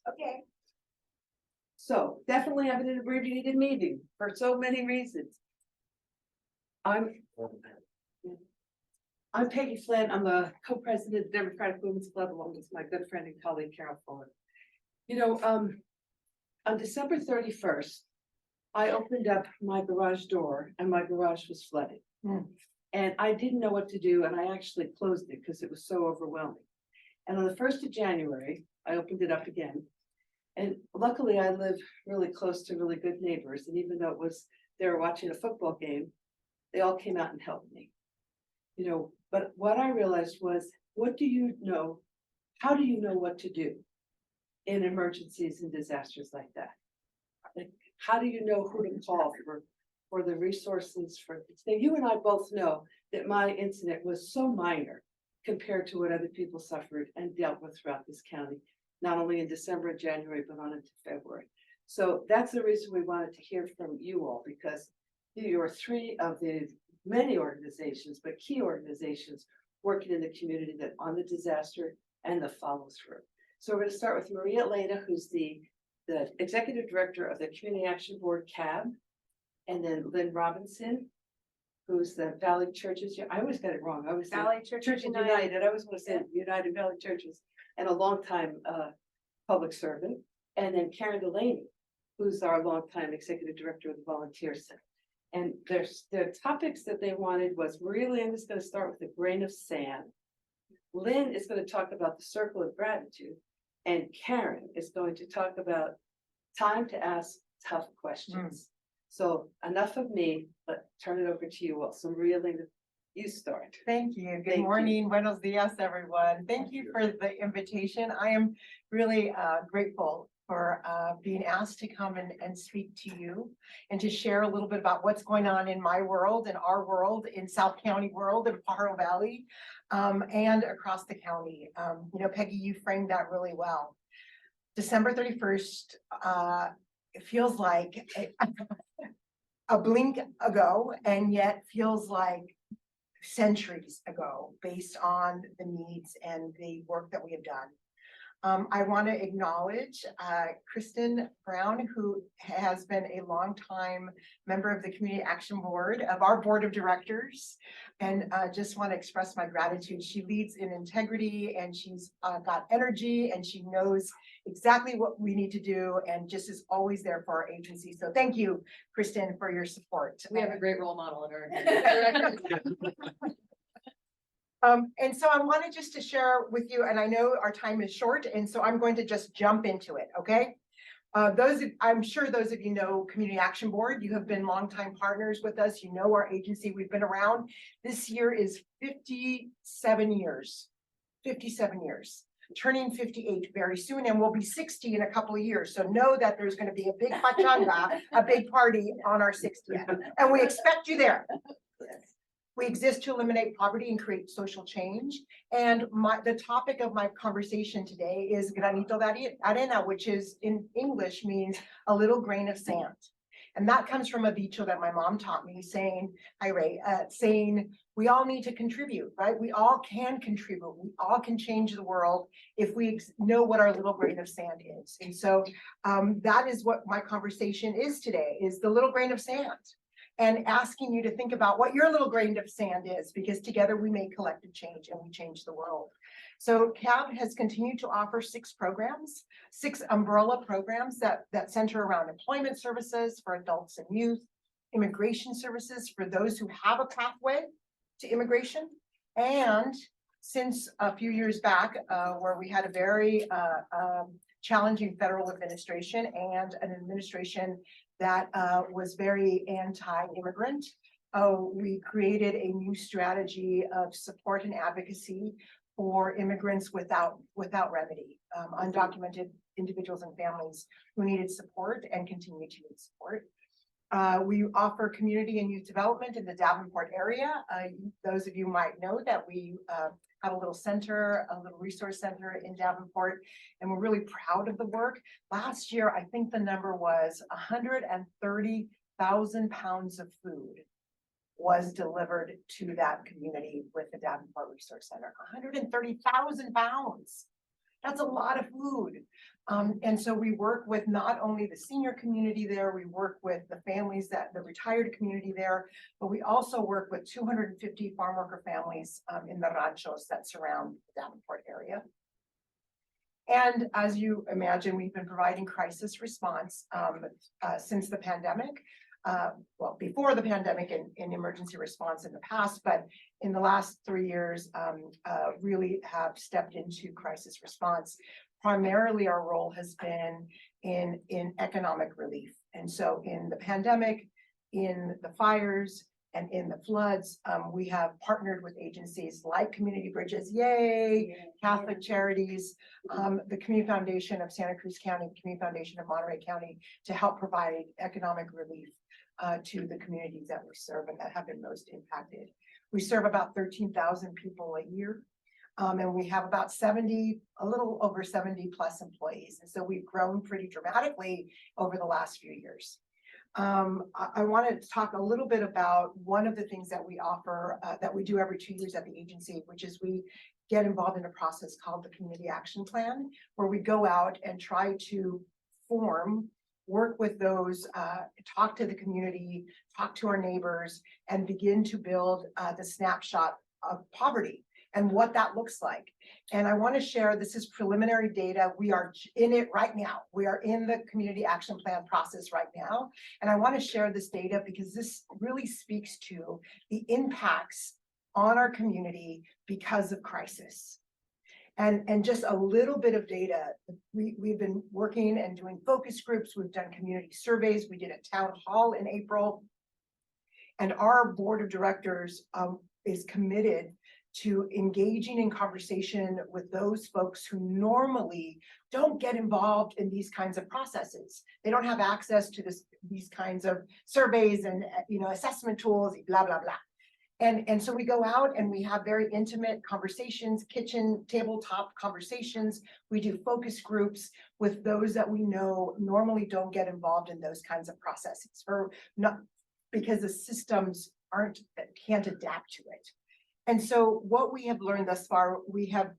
Okay. So definitely have an abbreviated meeting for so many reasons. I'm Peggy Flynn. I'm the co-president of the Democratic Women's Club, along with my good friend and colleague Carol Fuller. On December 31st, I opened up my garage door and my garage was flooded. And I didn't know what to do, and I actually closed it because it was so overwhelming. And on the 1st of January, I opened it up again. And luckily I live really close to really good neighbors. And even though they were watching a football game, they all came out and helped me. But what I realized was, what do you know? How do you know what to do in emergencies and disasters like that? Like, how do you know who to call for the resources for? Now, you and I both know that my incident was so minor compared to what other people suffered and dealt with throughout this county, not only in December and January, but on into February. So that's the reason we wanted to hear from you all, because you are three of the many organizations, but key organizations working in the community that on the disaster and the follow through. So we're going to start with Maria Elena, who's the executive director of the Community Action Board, CAB, and then Lynn Robinson, who's the Valley Churches. I always got it wrong. I always Valley Churches United. I always want to say United Valley Churches, and a longtime public servant. And then Karen Delaney, who's our longtime executive director of the Volunteer Center. And their topics that they wanted was, Maria Lynn is going to start with a grain of sand. Lynn is going to talk about the circle of gratitude. And Karen is going to talk about time to ask tough questions. So enough of me, but turn it over to you all. So Maria Lynn, you start. Thank you. Good Thank morning. you. Buenos dias, everyone. Thank you for the invitation. I am really grateful for being asked to come and speak to you and to share a little bit about what's going on in my world, in our world, in South County world, in Pajaro Valley, and across the county. Peggy, you framed that really well. December 31st, it feels like a blink ago, and yet feels like centuries ago, based on the needs and the work that we have done. I want to acknowledge Kristen Brown, who has been a longtime member of the Community Action Board, of our board of directors, and just want to express my gratitude. She leads in integrity, and she's got energy, and she knows exactly what we need to do, and just is always there for our agency. So thank you, Kristen, for your support. We have a great role model in her. And so I wanted just to share with you, and I know our time is short, and so I'm going to just jump into it, okay? I'm sure those of you know Community Action Board. You have been longtime partners with us. You know our agency. We've been around. This year is 57 years, turning 58 very soon, and we'll be 60 in a couple of years. So know that there's going to be a big pachanga, a big party on our 60th, and we expect you there. We exist to eliminate poverty and create social change. And the topic of my conversation today is granito de arena, which is in English means a little grain of sand. And that comes from a dicho that my mom taught me, saying, hi Ray, saying we all need to contribute, right? We all can contribute. We all can change the world if we know what our little grain of sand is. And so that is what my conversation is today, is the little grain of sand. And asking you to think about what your little grain of sand is, because together we make collective change and we change the world. So CAB has continued to offer 6 umbrella programs that center around employment services for adults and youth, immigration services for those who have a pathway to immigration, and since a few years back, where we had a very challenging federal administration and an administration that was very anti-immigrant. We created a new strategy of support and advocacy for immigrants without remedy, undocumented individuals and families who needed support and continue to need support. We offer community and youth development in the Davenport area. Those of you might know that we have a little center, a little resource center in Davenport, and we're really proud of the work. Last year, I think the number was 130,000 pounds of food was delivered to that community with the Davenport Resource Center. 130,000 pounds. That's a lot of food. And so we work with not only the senior community there, we work with the families the retired community there, but we also work with 250 farm worker families in the ranchos that surround the Davenport area. And as you imagine, we've been providing crisis response since the pandemic. Well, before the pandemic and emergency response in the past, but in the last 3 years, really have stepped into crisis response. Primarily, our role has been in economic relief. And so in the pandemic, in the fires, and in the floods, we have partnered with agencies like Community Bridges, yay, Catholic Charities, the Community Foundation of Santa Cruz County, the Community Foundation of Monterey County, to help provide economic relief to the communities that we serve and that have been most impacted. We serve about 13,000 people a year. And we have about a little over 70 plus employees. And so we've grown pretty dramatically over the last few years. I wanted to talk a little bit about one of the things that we offer, that we do every 2 years at the agency, which is we get involved in a process called the Community Action Plan, where we go out and try to work with those, talk to the community, talk to our neighbors, and begin to build the snapshot of poverty and what that looks like. And I want to share, this is preliminary data. We are in it right now. We are in the Community Action Plan process right now. And I want to share this data because this really speaks to the impacts on our community because of crisis. And just a little bit of data. We've been working and doing focus groups. We've done community surveys. We did a town hall in April. And our board of directors is committed to engaging in conversation with those folks who normally don't get involved in these kinds of processes. They don't have access to these kinds of surveys and assessment tools, blah, blah, blah. And so we go out and we have very intimate conversations, kitchen tabletop conversations. We do focus groups with those that we know normally don't get involved in those kinds of processes, or not because the systems can't adapt to it. And so what we have learned thus far, we have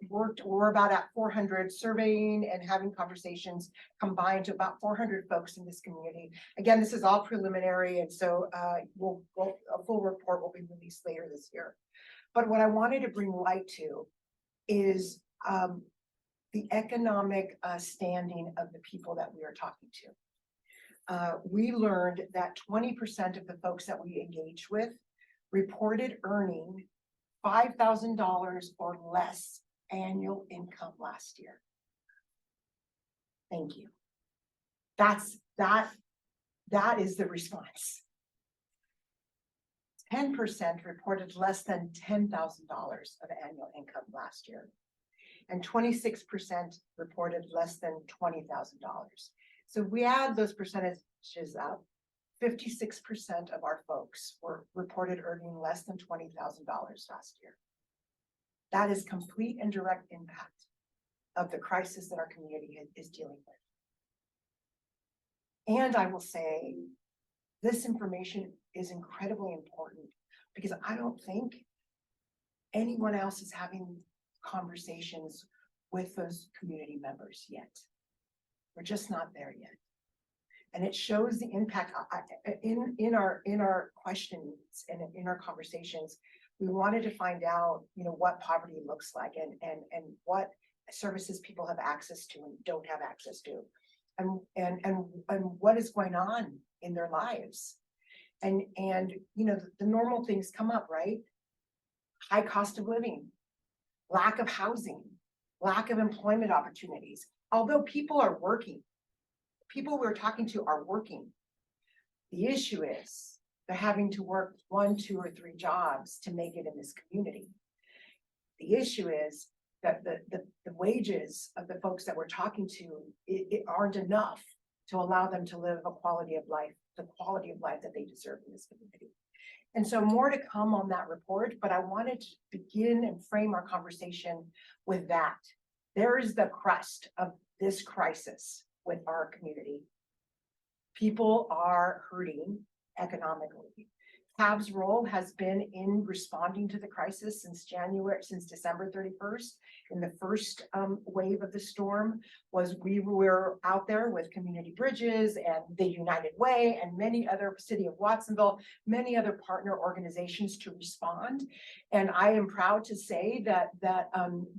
we're about at 400 surveying and having conversations combined to about 400 folks in this community. Again, this is all preliminary, and so a full report will be released later this year. But what I wanted to bring light to is the economic standing of the people that we are talking to. We learned that 20% of the folks that we engaged with reported earning $5,000 or less annual income last year. Thank you. That is the response. 10% reported less than $10,000 of annual income last year, and 26% reported less than $20,000. So if we add those percentages up, 56% of our folks were reported earning less than $20,000 last year. That is complete and direct impact of the crisis that our community is dealing with. And I will say, this information is incredibly important because I don't think anyone else is having conversations with those community members yet. We're just not there yet. And it shows the impact in our questions and in our conversations. We wanted to find out, what poverty looks like and what services people have access to and don't have access to, and what is going on in their lives. And the normal things come up, right? High cost of living, lack of housing, lack of employment opportunities. Although people are working. People we're talking to are working. The issue is they're having to work 1, 2, or 3 jobs to make it in this community. The issue is that the wages of the folks that we're talking to it aren't enough to allow them to live a quality of life, the quality of life that they deserve in this community. And so more to come on that report, but I wanted to begin and frame our conversation with that. There is the crust of this crisis with our community. People are hurting economically. CAB's role has been in responding to the crisis since December 31st. In the first wave of the storm was we were out there with Community Bridges and the United Way and many other City of Watsonville, many other partner organizations to respond. And I am proud to say that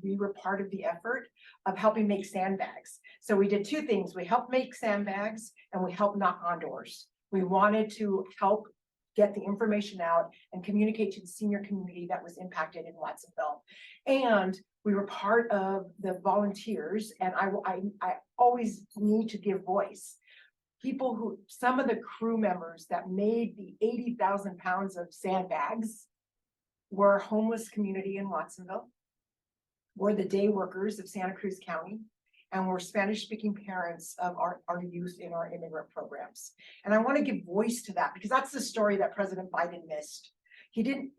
we were part of the effort of helping make sandbags. So we did two things. We helped make sandbags and we helped knock on doors. We wanted to help get the information out and communicate to the senior community that was impacted in Watsonville. And we were part of the volunteers, and I always need to give voice. People who, some of the crew members that made the 80,000 pounds of sandbags were homeless community in Watsonville, were the day workers of Santa Cruz County, and were Spanish-speaking parents of our youth in our immigrant programs. And I want to give voice to that because that's the story that President Biden missed. He didn't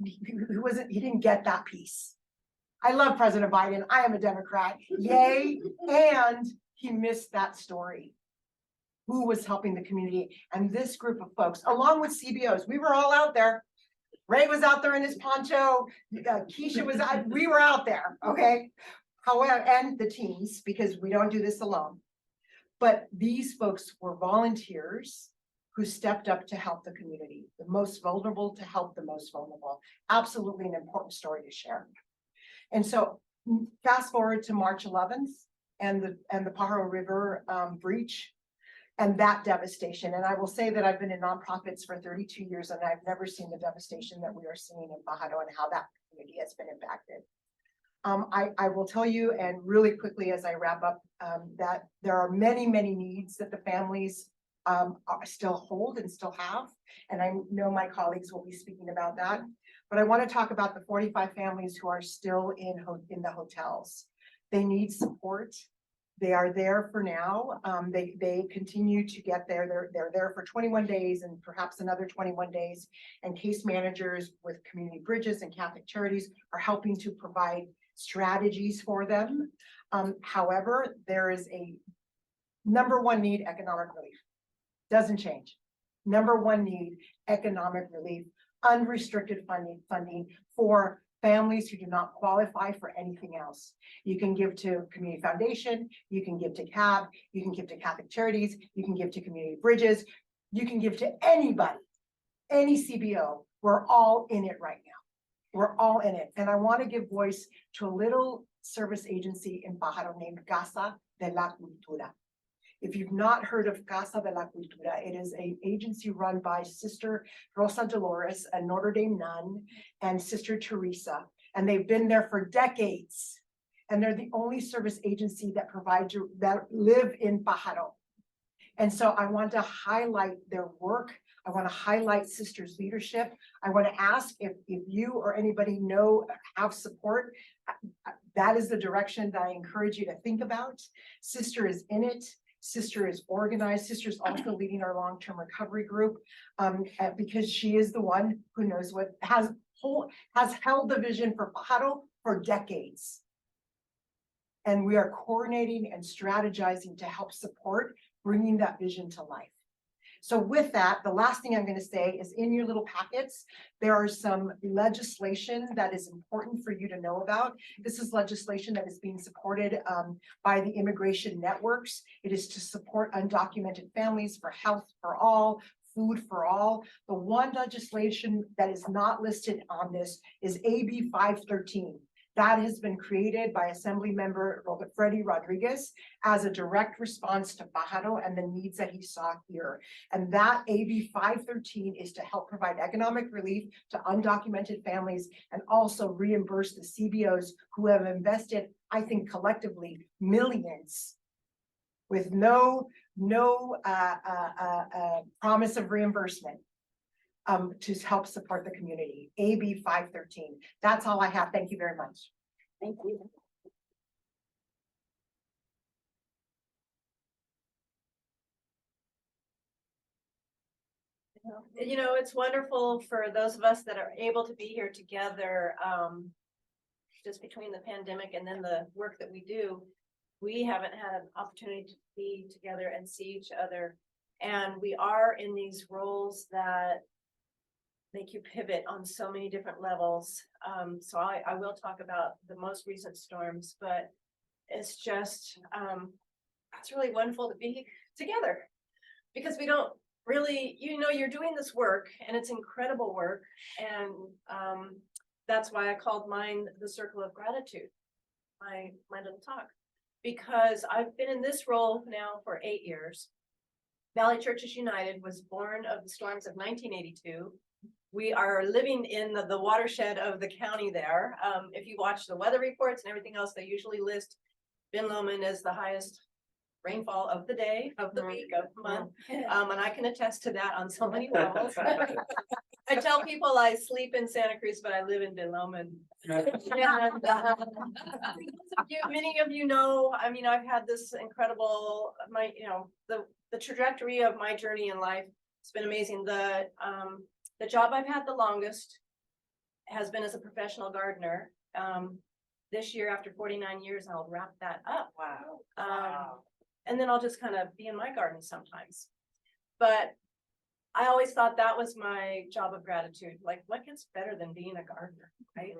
get that piece. I love President Biden. I am a Democrat. Yay. And he missed that story. Who was helping the community? And this group of folks, along with CBOs, we were all out there. Ray was out there in his poncho. Keisha was out. We were out there. Okay. However, and the teams, because we don't do this alone. But these folks were volunteers who stepped up to help the community, the most vulnerable to help the most vulnerable. Absolutely an important story to share. And so fast forward to March 11th and the Pajaro River breach and that devastation. And I will say that I've been in nonprofits for 32 years and I've never seen the devastation that we are seeing in Pajaro and how that community has been impacted. I will tell you, and really quickly as I wrap up, that there are many, many needs that the families still hold and still have. And I know my colleagues will be speaking about that. But I want to talk about the 45 families who are still in the hotels. They need support. They are there for now. They continue to get there. They're there for 21 days and perhaps another 21 days. And case managers with Community Bridges and Catholic Charities are helping to provide strategies for them. However, there is a number one need: economic relief. Doesn't change. Number one need: economic relief, unrestricted funding for families who do not qualify for anything else. You can give to Community Foundation, you can give to CAB, you can give to Catholic Charities, you can give to Community Bridges, you can give to anybody, any CBO. We're all in it right now. We're all in it. And I want to give voice to a little service agency in Pajaro named Casa de la Cultura. If you've not heard of Casa de la Cultura, it is an agency run by Sister Rosa Dolores, a Notre Dame nun, and Sister Teresa. And they've been there for decades. And they're the only service agency that live in Pajaro. And so I want to highlight their work. I want to highlight Sister's leadership. I want to ask if you or anybody have support. That is the direction that I encourage you to think about. Sister is in it. Sister is organized. Sister is also leading our long-term recovery group because she is the one who knows what has held the vision for Pajaro for decades. And we are coordinating and strategizing to help support bringing that vision to life. So with that, the last thing I'm going to say is in your little packets, there are some legislation that is important for you to know about. This is legislation that is being supported by the immigration networks. It is to support undocumented families, for health for all, food for all. The one legislation that is not listed on this is AB 513. That has been created by Assembly Member Freddy Rodriguez as a direct response to Pajaro and the needs that he saw here. And that AB 513 is to help provide economic relief to undocumented families and also reimburse the CBOs who have invested, I think collectively, millions with no promise of reimbursement to help support the community. AB 513. That's all I have. Thank you very much. Thank you. You know, it's wonderful for those of us that are able to be here together, just between the pandemic and then the work that we do. We haven't had an opportunity to be together and see each other. And we are in these roles that make you pivot on so many different levels. So I will talk about the most recent storms, but it's just, it's really wonderful to be together. Because we don't really, you're doing this work and it's incredible work. And that's why I called mine the Circle of Gratitude, my little talk. Because I've been in this role now for 8 years. Valley Churches United was born of the storms of 1982. We are living in the watershed of the county there. If you watch the weather reports and everything else, they usually list Ben Lomond as the highest rainfall of the day, of the week, of the month. And I can attest to that on so many levels. I tell people I sleep in Santa Cruz, but I live in Ben Lomond. And, many of you know, I mean, I've had this incredible, the trajectory of my journey in life. It's been amazing. The job I've had the longest has been as a professional gardener. This year, after 49 years, I'll wrap that up. Wow. And then I'll just kind of be in my garden sometimes. But I always thought that was my job of gratitude. Like, what gets better than being a gardener, right?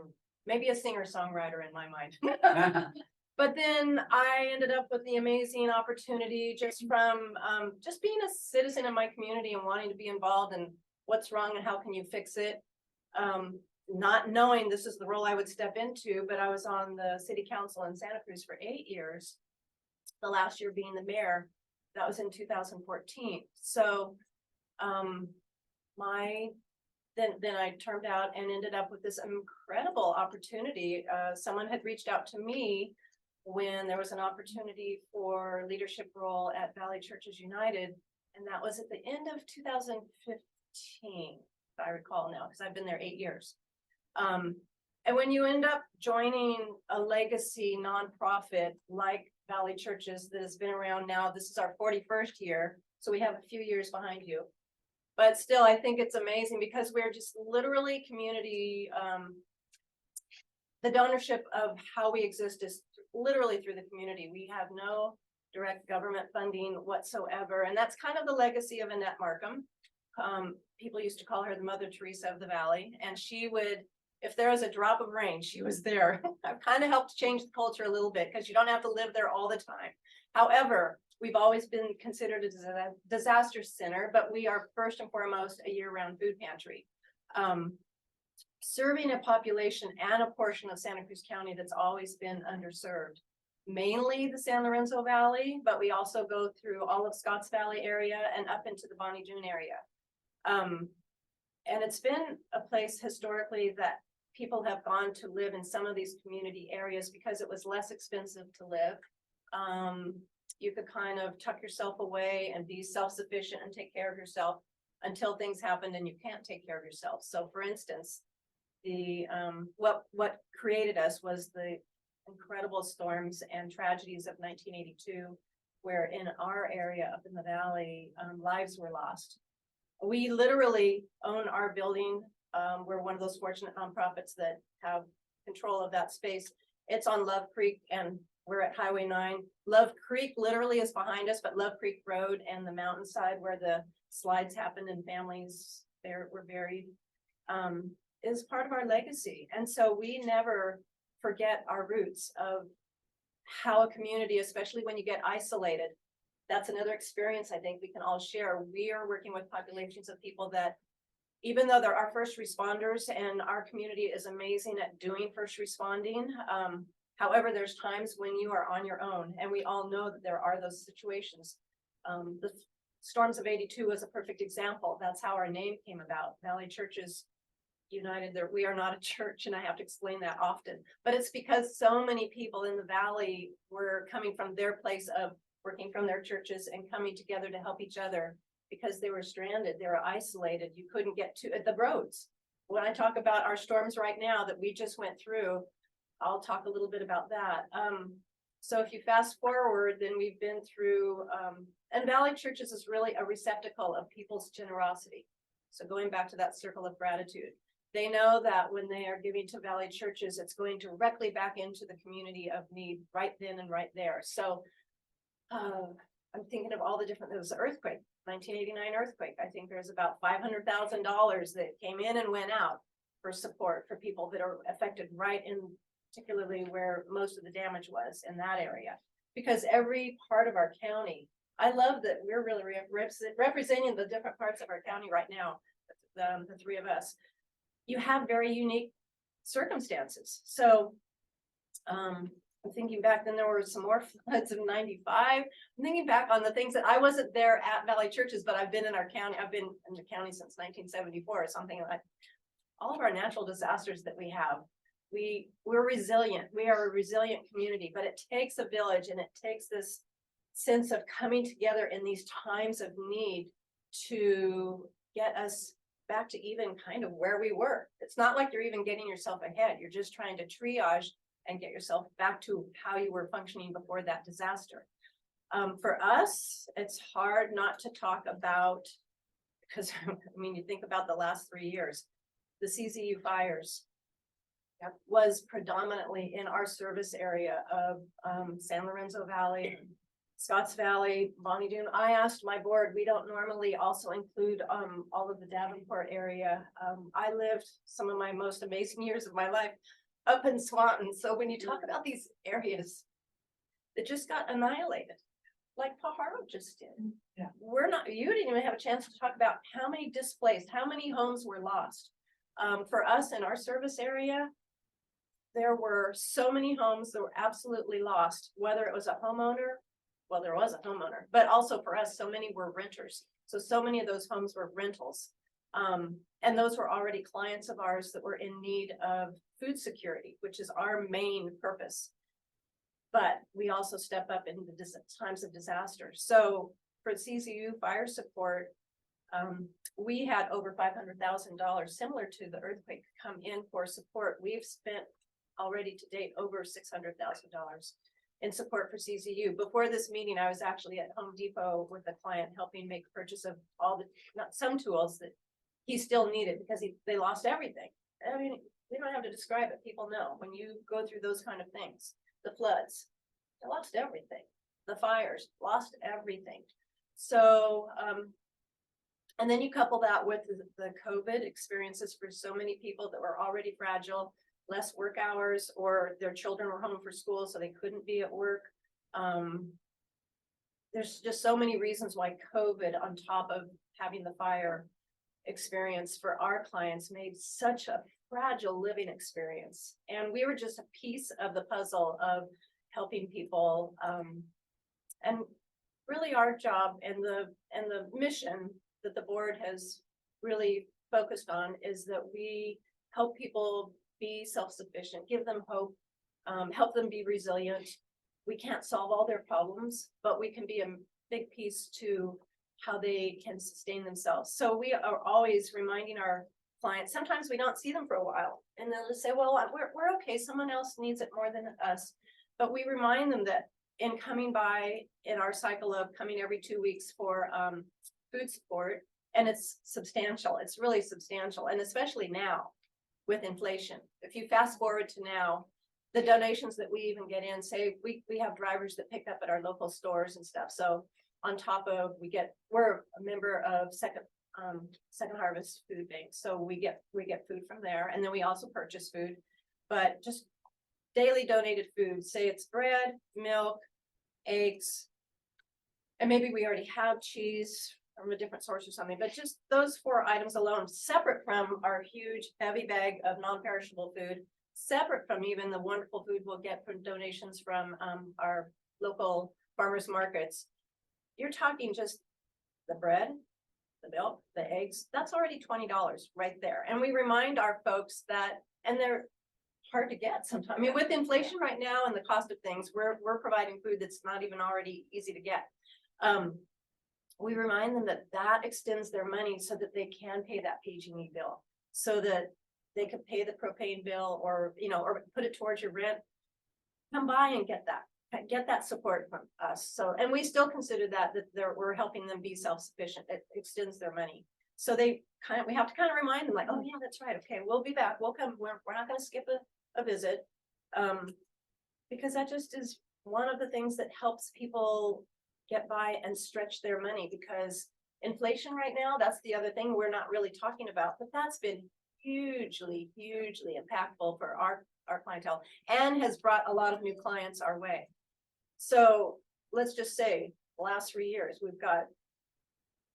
Maybe a singer-songwriter in my mind. But then I ended up with the amazing opportunity just from just being a citizen in my community and wanting to be involved in what's wrong and how can you fix it. Not knowing this is the role I would step into, but I was on the city council in Santa Cruz for 8 years. The last year being the mayor, that was in 2014. So then I turned out and ended up with this incredible opportunity. Someone had reached out to me when there was an opportunity for leadership role at Valley Churches United, and that was at the end of 2015, if I recall now, because I've been there 8 years. And when you end up joining a legacy nonprofit like Valley Churches that has been around now, this is our 41st year, so we have a few years behind you. But still, I think it's amazing because we're just literally community. The donorship of how we exist is literally through the community. We have no direct government funding whatsoever. And that's kind of the legacy of Annette Markham. People used to call her the Mother Teresa of the Valley. And she would, if there was a drop of rain, she was there. I've kind of helped change the culture a little bit because you don't have to live there all the time. However, we've always been considered a disaster center, but we are first and foremost a year-round food pantry. Serving a population and a portion of Santa Cruz County that's always been underserved. Mainly the San Lorenzo Valley, but we also go through all of Scotts Valley area and up into the Bonnie Doon area. And it's been a place historically that people have gone to live in some of these community areas because it was less expensive to live. You could kind of tuck yourself away and be self-sufficient and take care of yourself until things happened and you can't take care of yourself. So for instance, what created us was the incredible storms and tragedies of 1982, where in our area up in the valley, lives were lost. We literally own our building. We're one of those fortunate nonprofits that have control of that space. It's on Love Creek and we're at Highway 9. Love Creek literally is behind us, but Love Creek Road and the mountainside where the slides happened and families there were buried is part of our legacy. And so we never forget our roots of how a community, especially when you get isolated, that's another experience I think we can all share. We are working with populations of people that, even though they're our first responders and our community is amazing at doing first responding, however, there's times when you are on your own, and we all know that there are those situations. The storms of 82 was a perfect example. That's how our name came about. Valley Churches United, there, we are not a church, and I have to explain that often, but it's because so many people in the valley were coming from their place of working from their churches and coming together to help each other because they were stranded, they were isolated, you couldn't get to the roads. When I talk about our storms right now that we just went through, I'll talk a little bit about that. So if you fast forward, then we've been through, and Valley Churches is really a receptacle of people's generosity. So going back to that circle of gratitude, they know that when they are giving to Valley Churches, it's going directly back into the community of need right then and right there. So I'm thinking of all the different, there was an earthquake 1989 earthquake. I think there's about $500,000 that came in and went out for support for people that are affected right in, particularly where most of the damage was in that area. Because every part of our county, I love that we're really representing the different parts of our county right now, the three of us. You have very unique circumstances. So I'm thinking back, then there were some more floods in 95. I'm thinking back on the things that I wasn't there at Valley Churches, but I've been in our county. I've been in the county since 1974 or something like all of our natural disasters that we have. We're resilient. We are a resilient community, but it takes a village, and it takes this sense of coming together in these times of need to get us back to even kind of where we were. It's not like you're even getting yourself ahead. You're just trying to triage and get yourself back to how you were functioning before that disaster. For us, it's hard not to talk about, because I mean, you think about the last 3 years, the CZU fires was predominantly in our service area of San Lorenzo Valley, Scotts Valley, Bonnie Doon. I asked my board, we don't normally also include all of the Davenport area. I lived some of my most amazing years of my life up in Swanton. So when you talk about these areas that just got annihilated, like Pajaro just did. Yeah. You didn't even have a chance to talk about how many displaced, how many homes were lost. For us in our service area, there were so many homes that were absolutely lost, whether it was a homeowner, well, there was a homeowner, but also for us, so many were renters. So many of those homes were rentals. And those were already clients of ours that were in need of food security, which is our main purpose. But we also step up in the times of disaster. So for CZU fire support, we had over $500,000, similar to the earthquake, come in for support. We've spent already to date over $600,000 in support for CZU. Before this meeting, I was actually at Home Depot with a client helping make purchase of all the, not some tools that he still needed because they lost everything. I mean, we don't have to describe it. People know when you go through those kind of things, the floods, they lost everything. The fires lost everything. So, and then you couple that with the COVID experiences for so many people that were already fragile, less work hours, or their children were home for school, so they couldn't be at work. There's just so many reasons why COVID, on top of having the fire experience for our clients, made such a fragile living experience. And we were just a piece of the puzzle of helping people. And really our job and the mission that the board has really focused on is that we help people be self-sufficient, give them hope, help them be resilient. We can't solve all their problems, but we can be a big piece to how they can sustain themselves. So we are always reminding our clients, sometimes we don't see them for a while, and they'll just say, well, we're okay, someone else needs it more than us. But we remind them that in coming by in our cycle of coming every 2 weeks for food support, and it's substantial, it's really substantial, and especially now with inflation. If you fast forward to now, the donations that we even get in, say we have drivers that pick up at our local stores and stuff. So on top of, we're a member of Second Harvest Food Bank. So we get food from there, and then we also purchase food, but just daily donated food, say it's bread, milk, eggs, and maybe we already have cheese from a different source or something, but just those 4 items alone, separate from our huge heavy bag of non-perishable food, separate from even the wonderful food we'll get from donations from our local farmers markets. You're talking just the bread, the milk, the eggs, that's already $20 right there. And we remind our folks that, and they're hard to get sometimes. I mean, with inflation right now and the cost of things, we're providing food that's not even already easy to get. We remind them that extends their money so that they can pay that PG&E bill, so that they could pay the propane bill, or or put it towards your rent. Come by and get that support from us. So, and we still consider that we're helping them be self-sufficient. It extends their money. So we have to kind of remind them, like, oh yeah, that's right. Okay, we'll be back. We'll come. We're not going to skip a visit, because that just is one of the things that helps people get by and stretch their money, because Inflation right now, that's the other thing we're not really talking about, but that's been hugely, hugely impactful for our clientele and has brought a lot of new clients our way. So let's just say the last 3 years, we've got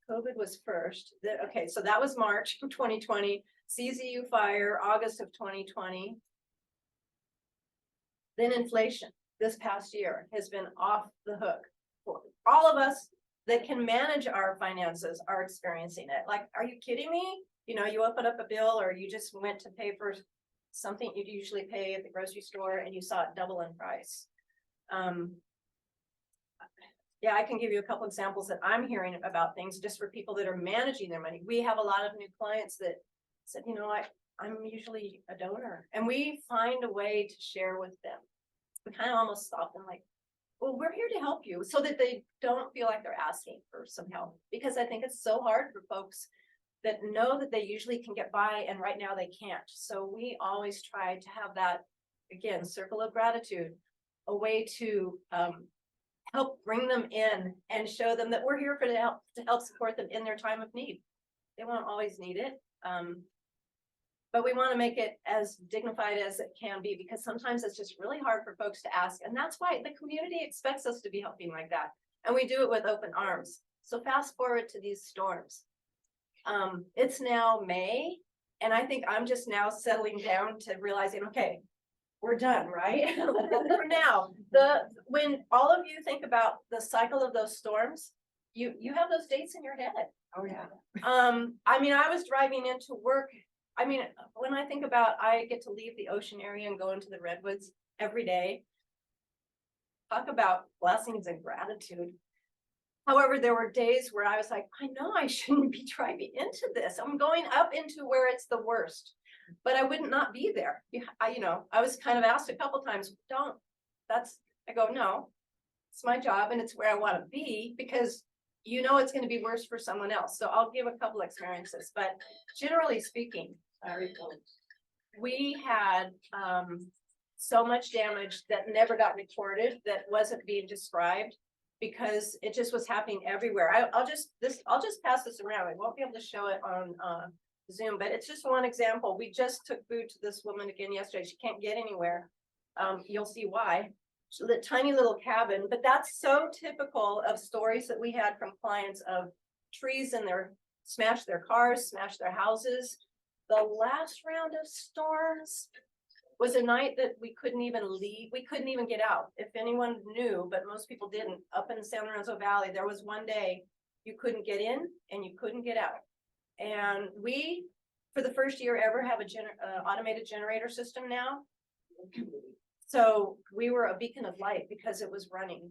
COVID was first. Okay, so that was March of 2020, CZU fire, August of 2020. Then inflation this past year has been off the hook. For all of us that can manage our finances are experiencing it. Like, are you kidding me? You know, you open up a bill or you just went to pay for something you'd usually pay at the grocery store and you saw it double in price. Yeah, I can give you a couple examples that I'm hearing about things just for people that are managing their money. We have a lot of new clients that said, you know, I'm usually a donor, and we find a way to share with them. We kind of almost stop them like, well, we're here to help you, so that they don't feel like they're asking for some help, because I think it's so hard for folks that know that they usually can get by and right now they can't. So we always try to have that, again, circle of gratitude, a way to help bring them in and show them that we're here to help support them in their time of need. They won't always need it, but we want to make it as dignified as it can be, because sometimes it's just really hard for folks to ask, and that's why the community expects us to be helping like that, and we do it with open arms. So fast forward to these storms. It's now May, and I think I'm just now settling down to realizing, okay, we're done, right? For now, when all of you think about the cycle of those storms, you have those dates in your head. Oh, yeah. I mean, I was driving into work. I mean, when I think about, I get to leave the ocean area and go into the redwoods every day. Talk about blessings and gratitude. However, there were days where I was like, I know I shouldn't be driving into this. I'm going up into where it's the worst, but I wouldn't not be there. I was kind of asked a couple times, I go, no, it's my job and it's where I want to be, because it's going to be worse for someone else. So I'll give a couple experiences, but generally speaking, we had so much damage that never got reported, that wasn't being described, because it just was happening everywhere. I'll just pass this around. I won't be able to show it on Zoom, but it's just one example. We just took food to this woman again yesterday. She can't get anywhere. You'll see why. The tiny little cabin, but that's so typical of stories that we had from clients of trees in smashed their cars, smashed their houses. The last round of storms was a night that we couldn't even leave. We couldn't even get out. If anyone knew, but most people didn't, up in San Lorenzo Valley, there was one day you couldn't get in and you couldn't get out. And we, for the first year ever, have a automated generator system now. So we were a beacon of light because it was running.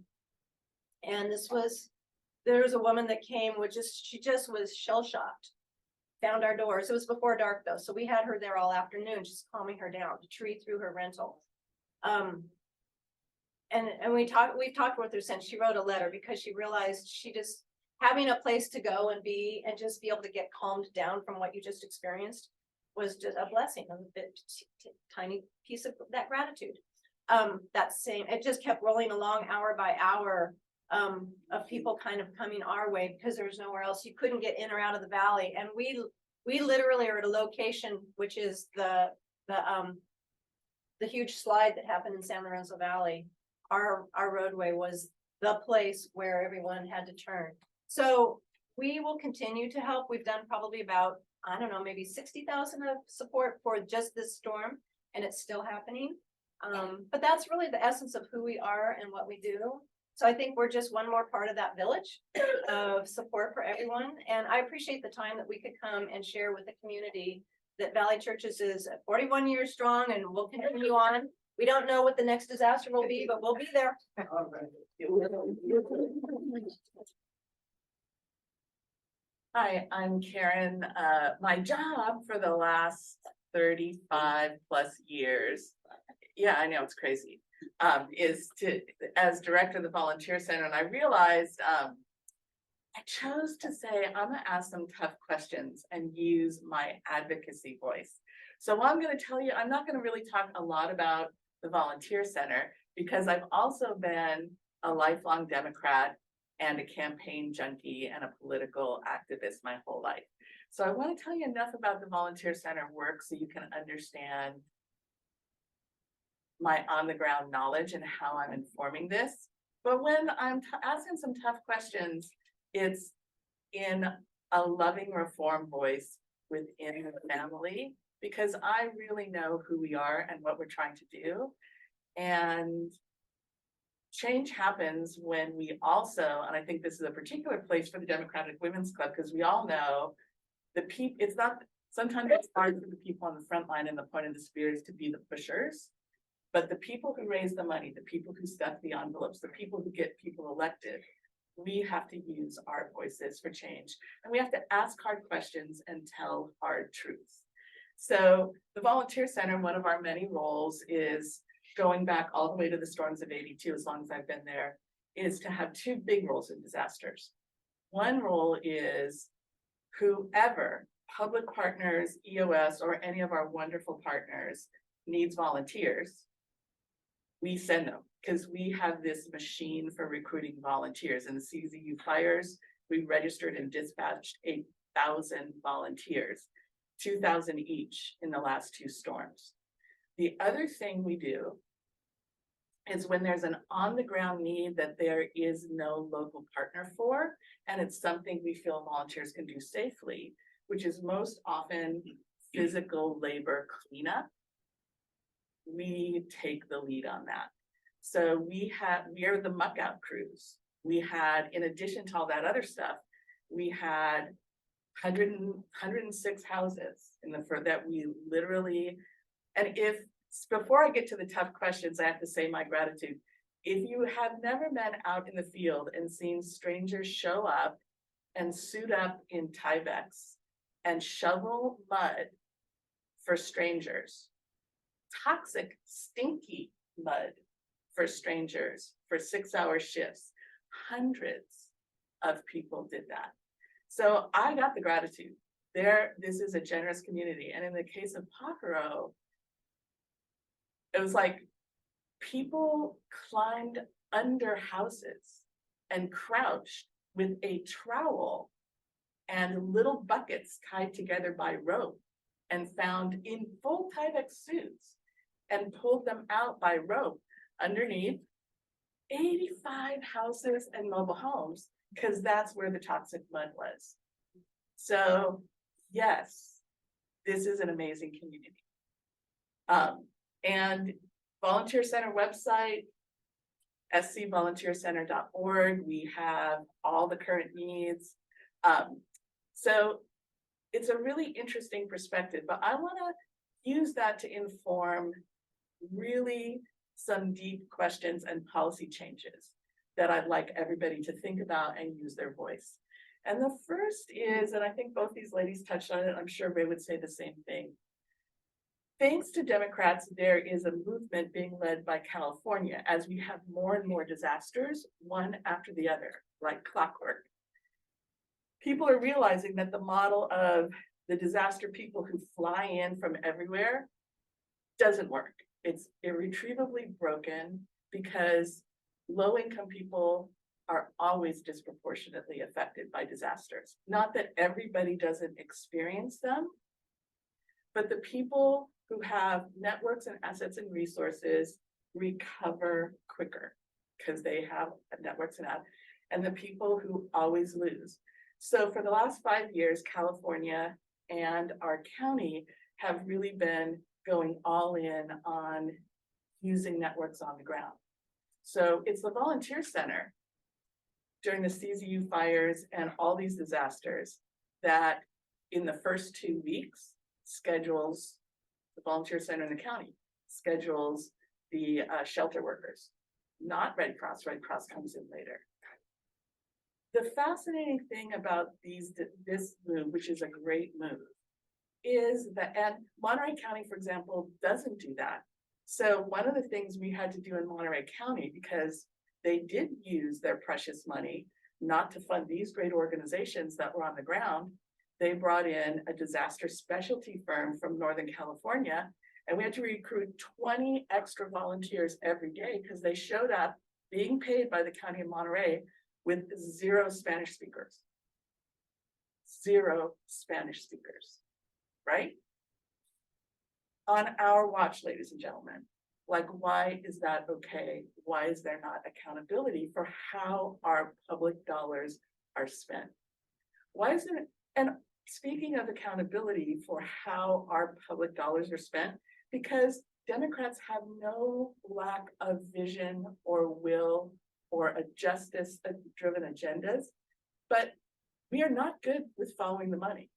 And there was a woman that came, she just was shell-shocked, found our doors. It was before dark though. So we had her there all afternoon, just calming her down, to tree through her rental. And we've talked with her since. She wrote a letter because she realized having a place to go and be, and just be able to get calmed down from what you just experienced was just a blessing, a tiny piece of that gratitude. It just kept rolling along hour by hour, of people kind of coming our way because there was nowhere else. You couldn't get in or out of the valley. And we literally are at a location, which is the huge slide that happened in San Lorenzo Valley. Our roadway was the place where everyone had to turn. So we will continue to help. We've done probably about, I don't know, maybe 60,000 of support for just this storm, and it's still happening. But that's really the essence of who we are and what we do. So I think we're just one more part of that village of support for everyone. And I appreciate the time that we could come and share with the community that Valley Churches is 41 years strong and will continue on. We don't know what the next disaster will be, but we'll be there. Hi, I'm Karen. My job for the last 35 plus years, yeah, I know it's crazy, is as director of the volunteer center. And I realized I chose to say, I'm gonna ask some tough questions and use my advocacy voice. So I'm gonna tell you, I'm not gonna really talk a lot about the volunteer center, because I've also been a lifelong Democrat and a campaign junkie and a political activist my whole life. So I want to tell you enough about the Volunteer Center work so you can understand my on-the-ground knowledge and how I'm informing this. But when I'm asking some tough questions, it's in a loving reform voice within the family, because I really know who we are and what we're trying to do. And change happens when we also, and I think this is a particular place for the Democratic Women's Club, because we all know the people, it's not, sometimes it's hard for the people on the front line and the point of the spears to be the pushers. But the people who raise the money, the people who stuff the envelopes, the people who get people elected, we have to use our voices for change. And we have to ask hard questions and tell hard truths. So the Volunteer Center, one of our many roles is going back all the way to the storms of '82, as long as I've been there, is to have two big roles in disasters. One role is whoever, public partners, EOS, or any of our wonderful partners needs volunteers, we send them, because we have this machine for recruiting volunteers. In the CZU fires, we registered and dispatched 8,000 volunteers, 2,000 each in the last two storms. The other thing we do is when there's an on-the-ground need that there is no local partner for, and it's something we feel volunteers can do safely, which is most often physical labor cleanup, we take the lead on that. So we are the muck out crews. We had, in addition to all that other stuff, we had 106 houses that we literally, and before I get to the tough questions, I have to say my gratitude. If you have never been out in the field and seen strangers show up and suit up in Tyveks and shovel mud for strangers, toxic, stinky mud for strangers for 6-hour shifts, hundreds of people did that. So I got the gratitude. This is a generous community. And in the case of Pajaro, it was like people climbed under houses and crouched with a trowel and little buckets tied together by rope and found in full Tyvek suits and pulled them out by rope underneath 85 houses and mobile homes, because that's where the toxic mud was. So yes, this is an amazing community. And Volunteer Center website, scvolunteercenter.org. We have all the current needs. So it's a really interesting perspective, but I want to use that to inform really some deep questions and policy changes that I'd like everybody to think about and use their voice. And the first is, and I think both these ladies touched on it, I'm sure Ray would say the same thing. Thanks to Democrats, there is a movement being led by California as we have more and more disasters, one after the other, like clockwork. People are realizing that the model of the disaster people who fly in from everywhere doesn't work. It's irretrievably broken because low-income people are always disproportionately affected by disasters. Not that everybody doesn't experience them, but the people who have networks and assets and resources recover quicker because they have networks and the people who always lose. So for the last 5 years, California and our county have really been going all in on using networks on the ground. So it's the Volunteer Center during the CZU fires and all these disasters that in the first 2 weeks schedules the Volunteer Center in the county, schedules the shelter workers, not Red Cross. Red Cross comes in later. The fascinating thing about this move, which is a great move, is that, and Monterey County, for example, doesn't do that. So one of the things we had to do in Monterey County, because they did use their precious money not to fund these great organizations that were on the ground, they brought in a disaster specialty firm from Northern California, and we had to recruit 20 extra volunteers every day because they showed up being paid by the County of Monterey with 0 Spanish speakers. 0 Spanish speakers, right? On our watch, ladies and gentlemen. Like, why is that okay? Why is there not accountability for how our public dollars are spent? Why isn't it? And speaking of accountability for how our public dollars are spent, because Democrats have no lack of vision or will or a justice-driven agendas, but we are not good with following the money.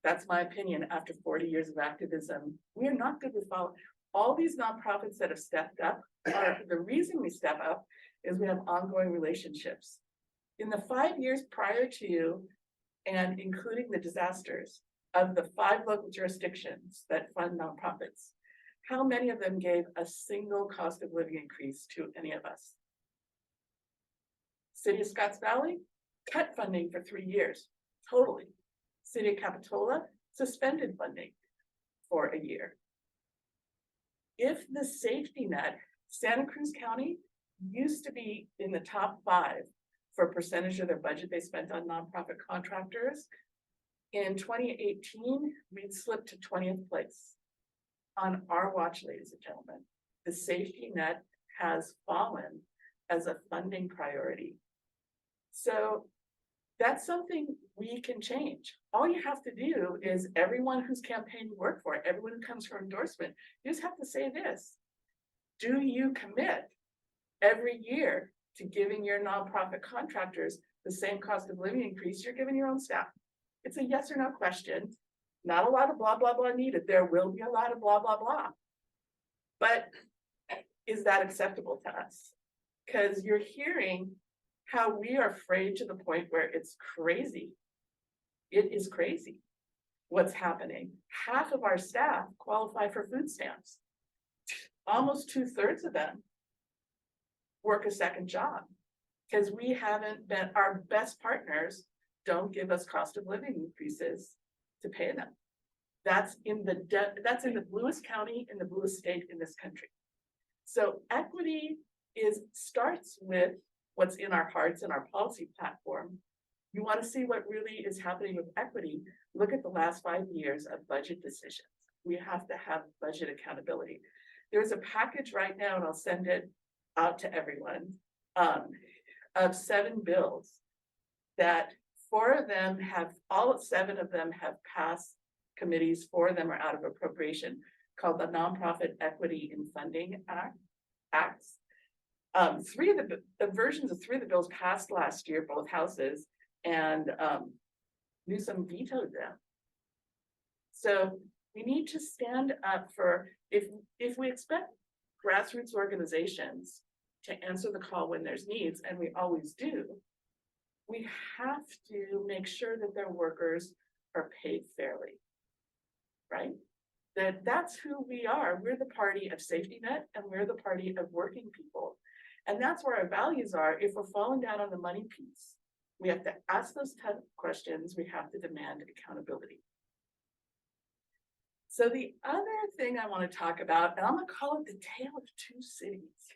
That's my opinion after 40 years of activism. We are not good with following. All these nonprofits that have stepped up are the reason we step up is we have ongoing relationships. In the 5 years prior to and including the disasters of the 5 local jurisdictions that fund nonprofits, how many of them gave a single cost of living increase to any of us? City of Scotts Valley cut funding for 3 years, totally. City of Capitola suspended funding for a year. If the safety net, Santa Cruz County used to be in the top 5 for a percentage of their budget they spent on nonprofit contractors. In 2018, we'd slipped to 20th place. On our watch, ladies and gentlemen, the safety net has fallen as a funding priority. So that's something we can change. All you have to do is everyone whose campaign you work for, everyone who comes for endorsement, you just have to say this. Do you commit every year to giving your nonprofit contractors the same cost of living increase you're giving your own staff? It's a yes or no question. Not a lot of blah, blah, blah needed. There will be a lot of blah, blah, blah. But is that acceptable to us? Because you're hearing how we are afraid to the point where it's crazy. It is crazy what's happening. Half of our staff qualify for food stamps. Almost 2/3 of them work a second job because we haven't been, our best partners don't give us cost of living increases to pay them. That's in the bluest county in the bluest state in this country. So equity starts with what's in our hearts and our policy platform. You want to see what really is happening with equity, look at the last 5 years of budget decisions. We have to have budget accountability. There's a package right now, and I'll send it out to everyone, of 7 bills that 4 of them have, all 7 of them have passed committees, 4 of them are out of appropriation, called the Nonprofit Equity in Funding Acts. 3 of the versions of 3 of the bills passed last year, both houses, and Newsom vetoed them. So we need to stand up for, if we expect grassroots organizations to answer the call when there's needs, and we always do, we have to make sure that their workers are paid fairly, right? That's who we are. We're the party of safety net, and we're the party of working people. And that's where our values are. If we're falling down on the money piece, we have to ask those tough questions. We have to demand accountability. So the other thing I want to talk about, and I'm going to call it the tale of 2 cities,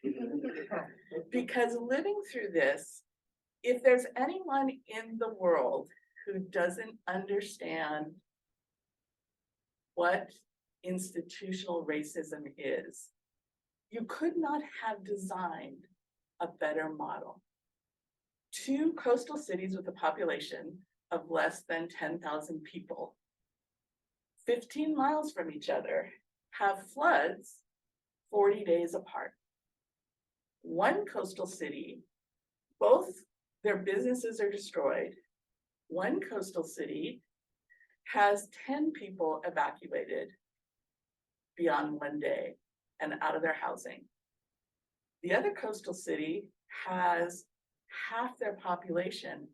because living through this, if there's anyone in the world who doesn't understand what institutional racism is, you could not have designed a better model. 2 coastal cities with a population of less than 10,000 people, 15 miles from each other, have floods 40 days apart. 1 coastal city, both their businesses are destroyed. 1 coastal city has 10 people evacuated beyond 1 day and out of their housing. The other coastal city has half their population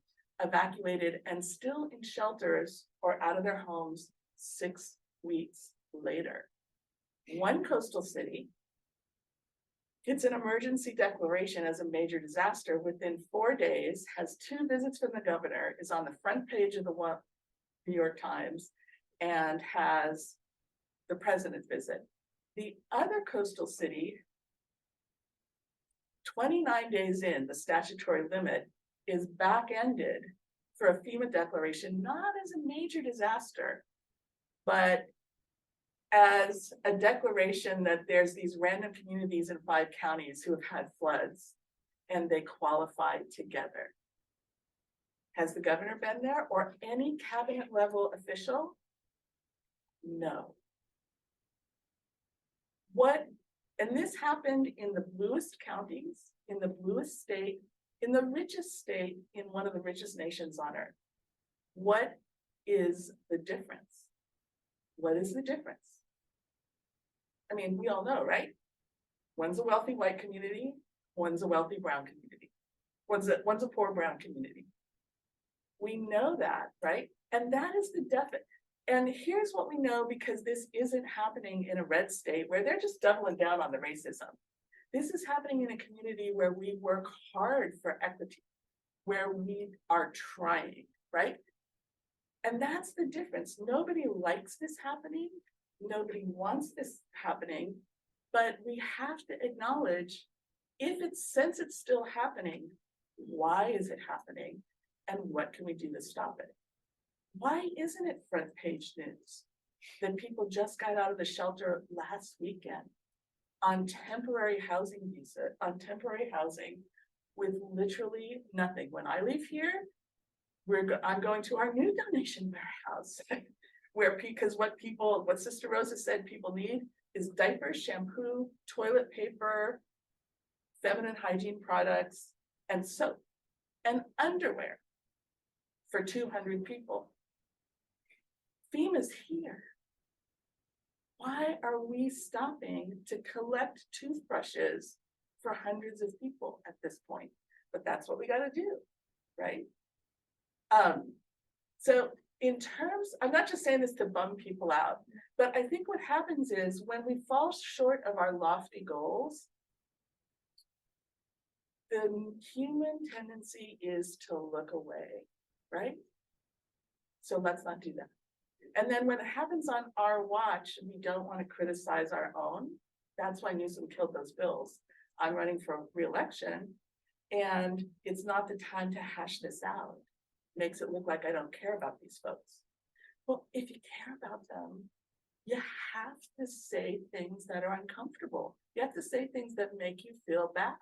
evacuated and still in shelters or out of their homes 6 weeks later. 1 coastal city gets an emergency declaration as a major disaster within 4 days, has 2 visits from the governor, is on the front page of the New York Times, and has the president visit. The other coastal city, 29 days in, the statutory limit, is back-ended for a FEMA declaration, not as a major disaster, but as a declaration that there's these random communities in 5 counties who have had floods and they qualify together. Has the governor been there or any cabinet level official? No. And this happened in the bluest counties, in the bluest state, in the richest state, in one of the richest nations on earth. What is the difference? What is the difference? I mean, we all know, right? One's a wealthy white community, one's a wealthy brown community. One's a poor brown community. We know that, right? And that is the deficit. And here's what we know, because this isn't happening in a red state where they're just doubling down on the racism. This is happening in a community where we work hard for equity, where we are trying, right? And that's the difference. Nobody likes this happening. Nobody wants this happening, but we have to acknowledge since it's still happening, why is it happening? And what can we do to stop it? Why isn't it front page news that people just got out of the shelter last weekend on temporary housing with literally nothing? When I leave here, I'm going to our new donation warehouse because what Sister Rosa said people need is diapers, shampoo, toilet paper, feminine hygiene products, and soap and underwear for 200 people. FEMA's here. Why are we stopping to collect toothbrushes for hundreds of people at this point? But that's what we got to do, right? So in terms, I'm not just saying this to bum people out, but I think what happens is when we fall short of our lofty goals, the human tendency is to look away, right? So let's not do that. And then when it happens on our watch, we don't want to criticize our own. That's why Newsom killed those bills. I'm running for re-election, and it's not the time to hash this out. Makes it look like I don't care about these folks. Well, if you care about them, you have to say things that are uncomfortable. You have to say things that make you feel bad,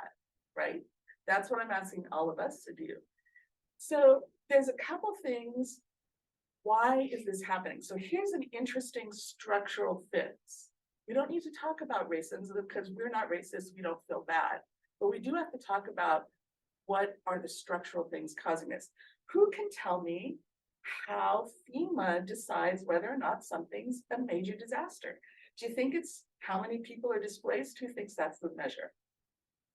right? That's what I'm asking all of us to do. So there's a couple things. Why is this happening? So here's an interesting structural fix. We don't need to talk about racism because we're not racist, we don't feel bad. But we do have to talk about what are the structural things causing this. Who can tell me how FEMA decides whether or not something's a major disaster? Do you think it's how many people are displaced? Who thinks that's the measure?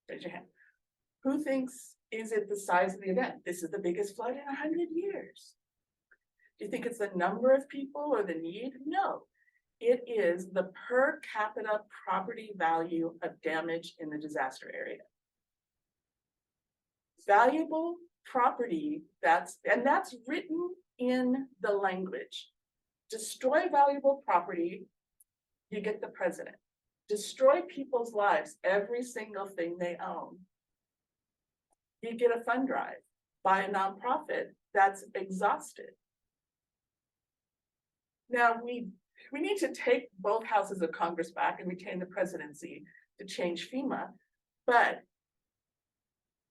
Raise your hand. Who thinks, is it the size of the event? This is the biggest flood in 100 years. Do you think it's the number of people or the need? No, it is the per capita property value of damage in the disaster area. Valuable property, that's written in the language. Destroy valuable property, you get the president. Destroy people's lives, every single thing they own, you get a fund drive by a nonprofit that's exhausted. Now we need to take both houses of Congress back and retain the presidency to change FEMA, but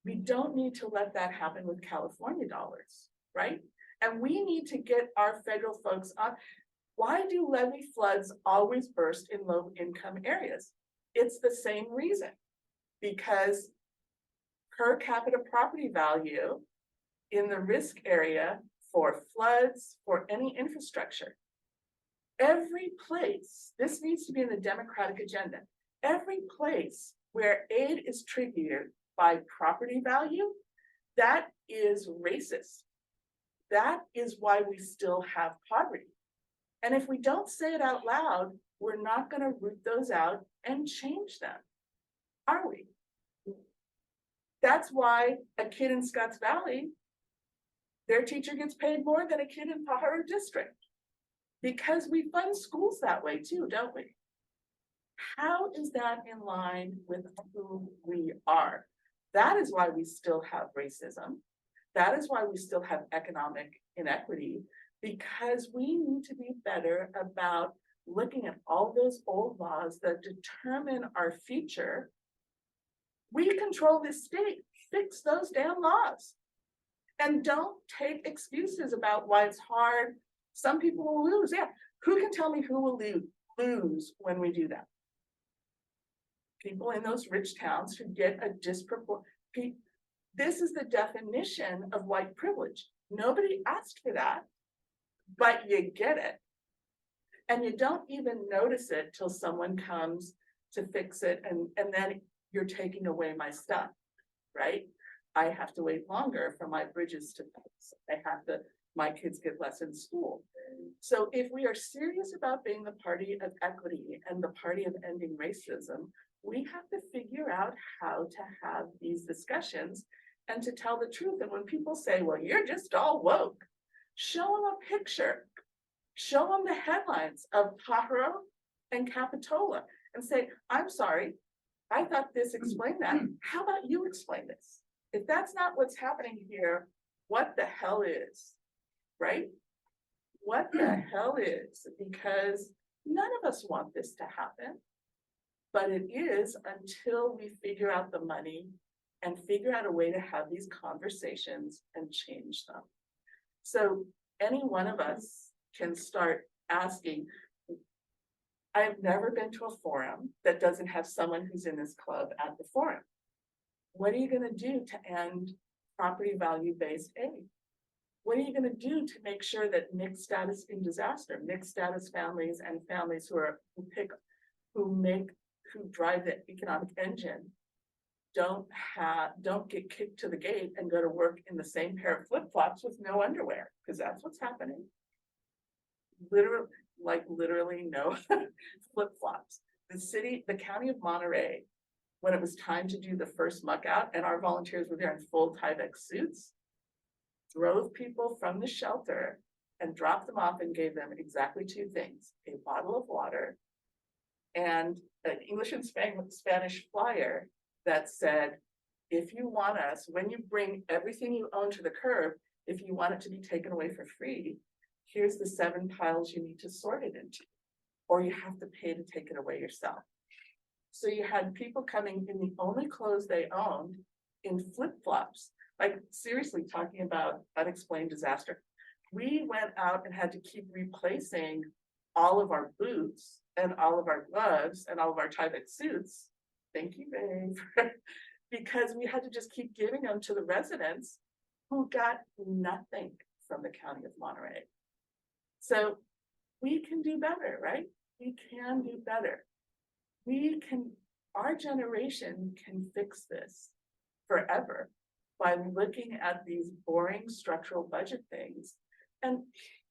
we don't need to let that happen with California dollars, right? And we need to get our federal folks on. Why do levee floods always burst in low income areas? It's the same reason, because per capita property value in the risk area for floods, for any infrastructure, every place, this needs to be in the Democratic agenda, every place where aid is triggered by property value, that is racist. That is why we still have poverty. And if we don't say it out loud, we're not going to root those out and change them, are we? That's why a kid in Scotts Valley, their teacher gets paid more than a kid in Pajaro District. Because we fund schools that way too, don't we? How is that in line with who we are? That is why we still have racism. That is why we still have economic inequity, because we need to be better about looking at all those old laws that determine our future. We control this state, fix those damn laws. And don't take excuses about why it's hard. Some people will lose, yeah. Who can tell me who will lose when we do that? People in those rich towns who get a disproportionate. This is the definition of white privilege. Nobody asked for that, but you get it. And you don't even notice it till someone comes to fix it, and then you're taking away my stuff, right? I have to wait longer for my bridges to fix. My kids get less in school. So if we are serious about being the party of equity and the party of ending racism, we have to figure out how to have these discussions and to tell the truth. And when people say, well, you're just all woke, show them a picture, show them the headlines of Pajaro and Capitola and say, I'm sorry, I thought this explained that. How about you explain this? If that's not what's happening here, what the hell is, right? What the hell is? Because none of us want this to happen, but it is until we figure out the money and figure out a way to have these conversations and change them. So any one of us can start asking. I've never been to a forum that doesn't have someone who's in this club at the forum. What are you going to do to end property value-based aid? What are you going to do to make sure that mixed status in disaster, mixed status families and families who drive the economic engine don't get kicked to the gate and go to work in the same pair of flip-flops with no underwear, because that's what's happening. Literally no flip-flops. The county of Monterey, when it was time to do the first muck out and our volunteers were there in full Tyvek suits, drove people from the shelter and dropped them off and gave them exactly two things: a bottle of water and an English and Spanish flyer that said, if you want us, when you bring everything you own to the curb, if you want it to be taken away for free, here's the 7 piles you need to sort it into, or you have to pay to take it away yourself. So you had people coming in the only clothes they owned in flip-flops, like seriously talking about unexplained disaster. We went out and had to keep replacing all of our boots and all of our gloves and all of our Tyvek suits. Thank you, babe. Because we had to just keep giving them to the residents who got nothing from the county of Monterey. So we can do better, right? We can do better. Our generation can fix this forever by looking at these boring structural budget things and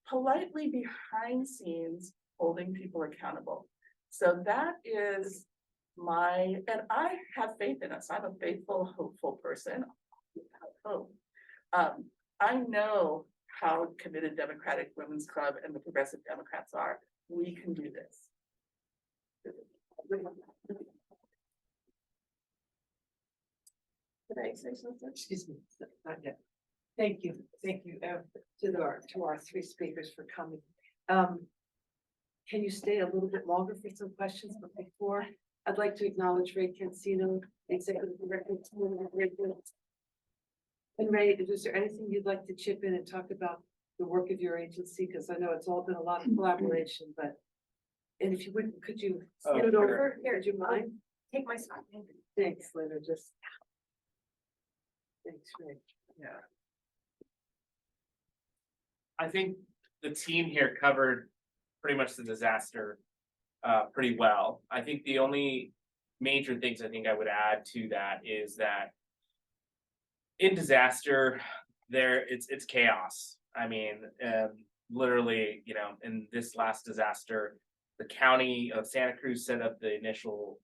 politely behind scenes holding people accountable. So that is and I have faith in us. I'm a faithful, hopeful person. Hope. I know how committed Democratic Women's Club and the Progressive Democrats are. We can do this. Did I say something? Excuse me, not yet. Thank you to our 3 speakers for coming. Can you stay a little bit longer for some questions? But before, I'd like to acknowledge Ray Cancino, Executive Director. And Ray, is there anything you'd like to chip in and talk about the work of your agency? Because I know it's all been a lot of collaboration, and if you would, could you scoot sure. over? Here, do you mind? Take my spot. Thanks, Linda, thanks, Ray. Yeah. I think the team here covered pretty much the disaster pretty well. I think the only major things I think I would add to that is that in disaster, it's chaos. I mean, literally, in this last disaster, the county of Santa Cruz set up the initial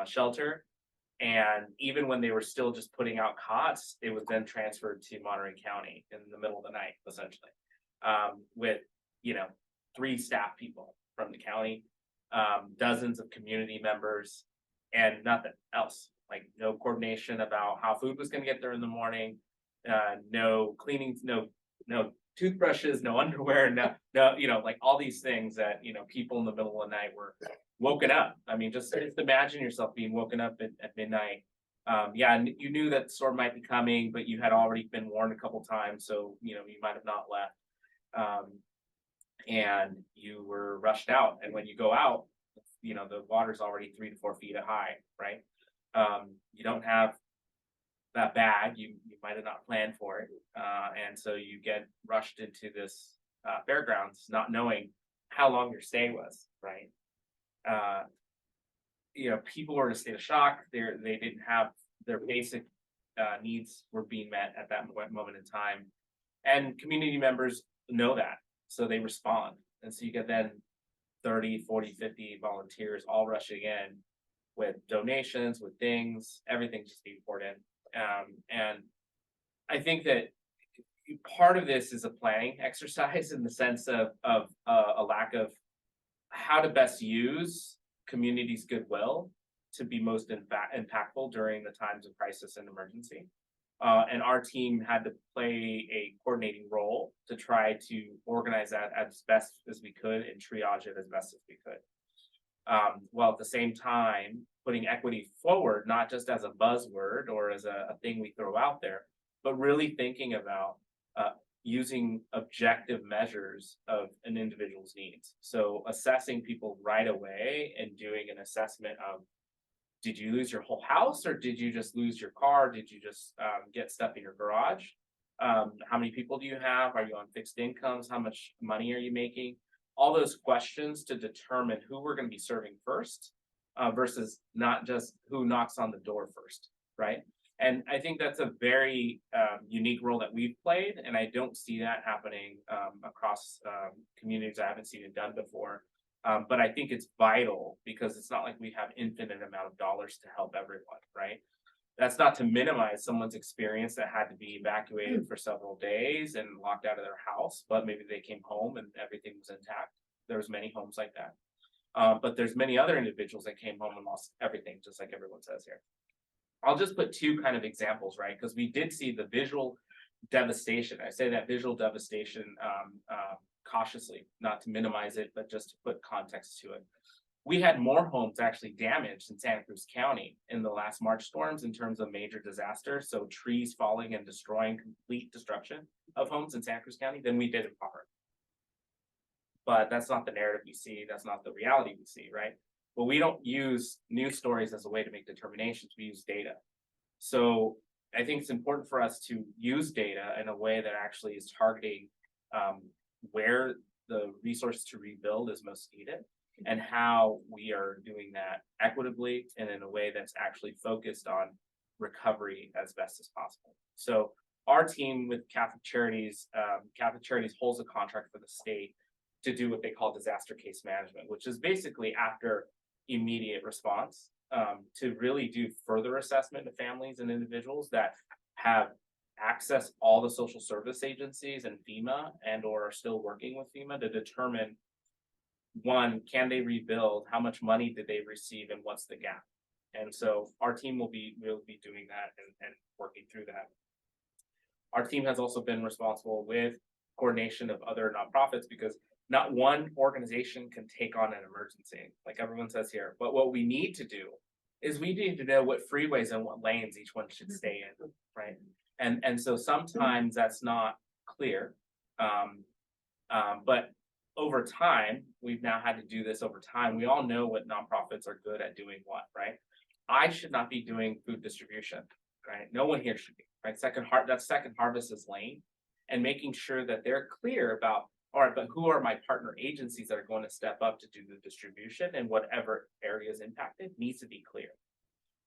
shelter. And even when they were still just putting out cots, it was then transferred to Monterey County in the middle of the night, essentially, with, 3 staff people from the county, dozens of community members, and nothing else, like no coordination about how food was going to get there in the morning. no cleaning, no toothbrushes, no underwear, no, like all these things that, people in the middle of the night were woken up. I mean, just imagine yourself being woken up at midnight. Yeah, and you knew that the storm might be coming, but you had already been warned a couple times, so you might have not left. And you were rushed out, and when you go out, the water's already 3 to 4 feet high, right? You don't have that bag, you might have not planned for it, and so you get rushed into this fairgrounds, not knowing how long your stay was, right? People were in a state of shock. They didn't have their basic needs were being met at that moment in time, and community members know that, so they respond, and so you get then 30, 40, 50 volunteers all rushing in with donations, with things, everything just being poured in. And I think that part of this is a planning exercise in the sense of a lack of how to best use community's goodwill to be most impactful during the times of crisis and emergency. And our team had to play a coordinating role to try to organize that as best as we could and triage it as best as we could. While at the same time, putting equity forward, not just as a buzzword or as a thing we throw out there, but really thinking about using objective measures of an individual's needs. So assessing people right away and doing an assessment of, did you lose your whole house, or did you just lose your car? Did you just get stuff in your garage? How many people do you have? Are you on fixed incomes? How much money are you making? All those questions to determine who we're going to be serving first, versus not just who knocks on the door first, right? And I think that's a very unique role that we've played, and I don't see that happening across communities. I haven't seen it done before. But I think it's vital because it's not like we have infinite amount of dollars to help everyone, right? That's not to minimize someone's experience that had to be evacuated for several days and locked out of their house, but maybe they came home and everything was intact. There's many homes like that. But there's many other individuals that came home and lost everything, just like everyone says here. I'll just put two kind of examples, right? Because we did see the visual devastation. I say that visual devastation cautiously, not to minimize it, but just to put context to it. We had more homes actually damaged in Santa Cruz County in the last March storms in terms of major disaster. So trees falling and destroying, complete destruction of homes in Santa Cruz County than we did in Pajaro. But that's not the narrative we see. That's not the reality we see, right? But we don't use news stories as a way to make determinations. We use data. So I think it's important for us to use data in a way that actually is targeting where the resource to rebuild is most needed and how we are doing that equitably and in a way that's actually focused on recovery as best as possible. So our team with Catholic Charities holds a contract for the state to do what they call disaster case management, which is basically after immediate response, to really do further assessment of families and individuals that have access all the social service agencies and FEMA and or are still working with FEMA to determine, one, can they rebuild? How much money did they receive and what's the gap? And so our team will be doing that and working through that. Our team has also been responsible with coordination of other nonprofits because not one organization can take on an emergency, like everyone says here. But what we need to do is we need to know what freeways and what lanes each one should stay in, right? And so sometimes that's not clear. But over time, we've now had to do this over time. We all know what nonprofits are good at doing what, right? I should not be doing food distribution, right? No one here should be, right? That's Second Harvest's lane, and making sure that they're clear about, all right, but who are my partner agencies that are going to step up to do the distribution, and whatever area is impacted needs to be clear.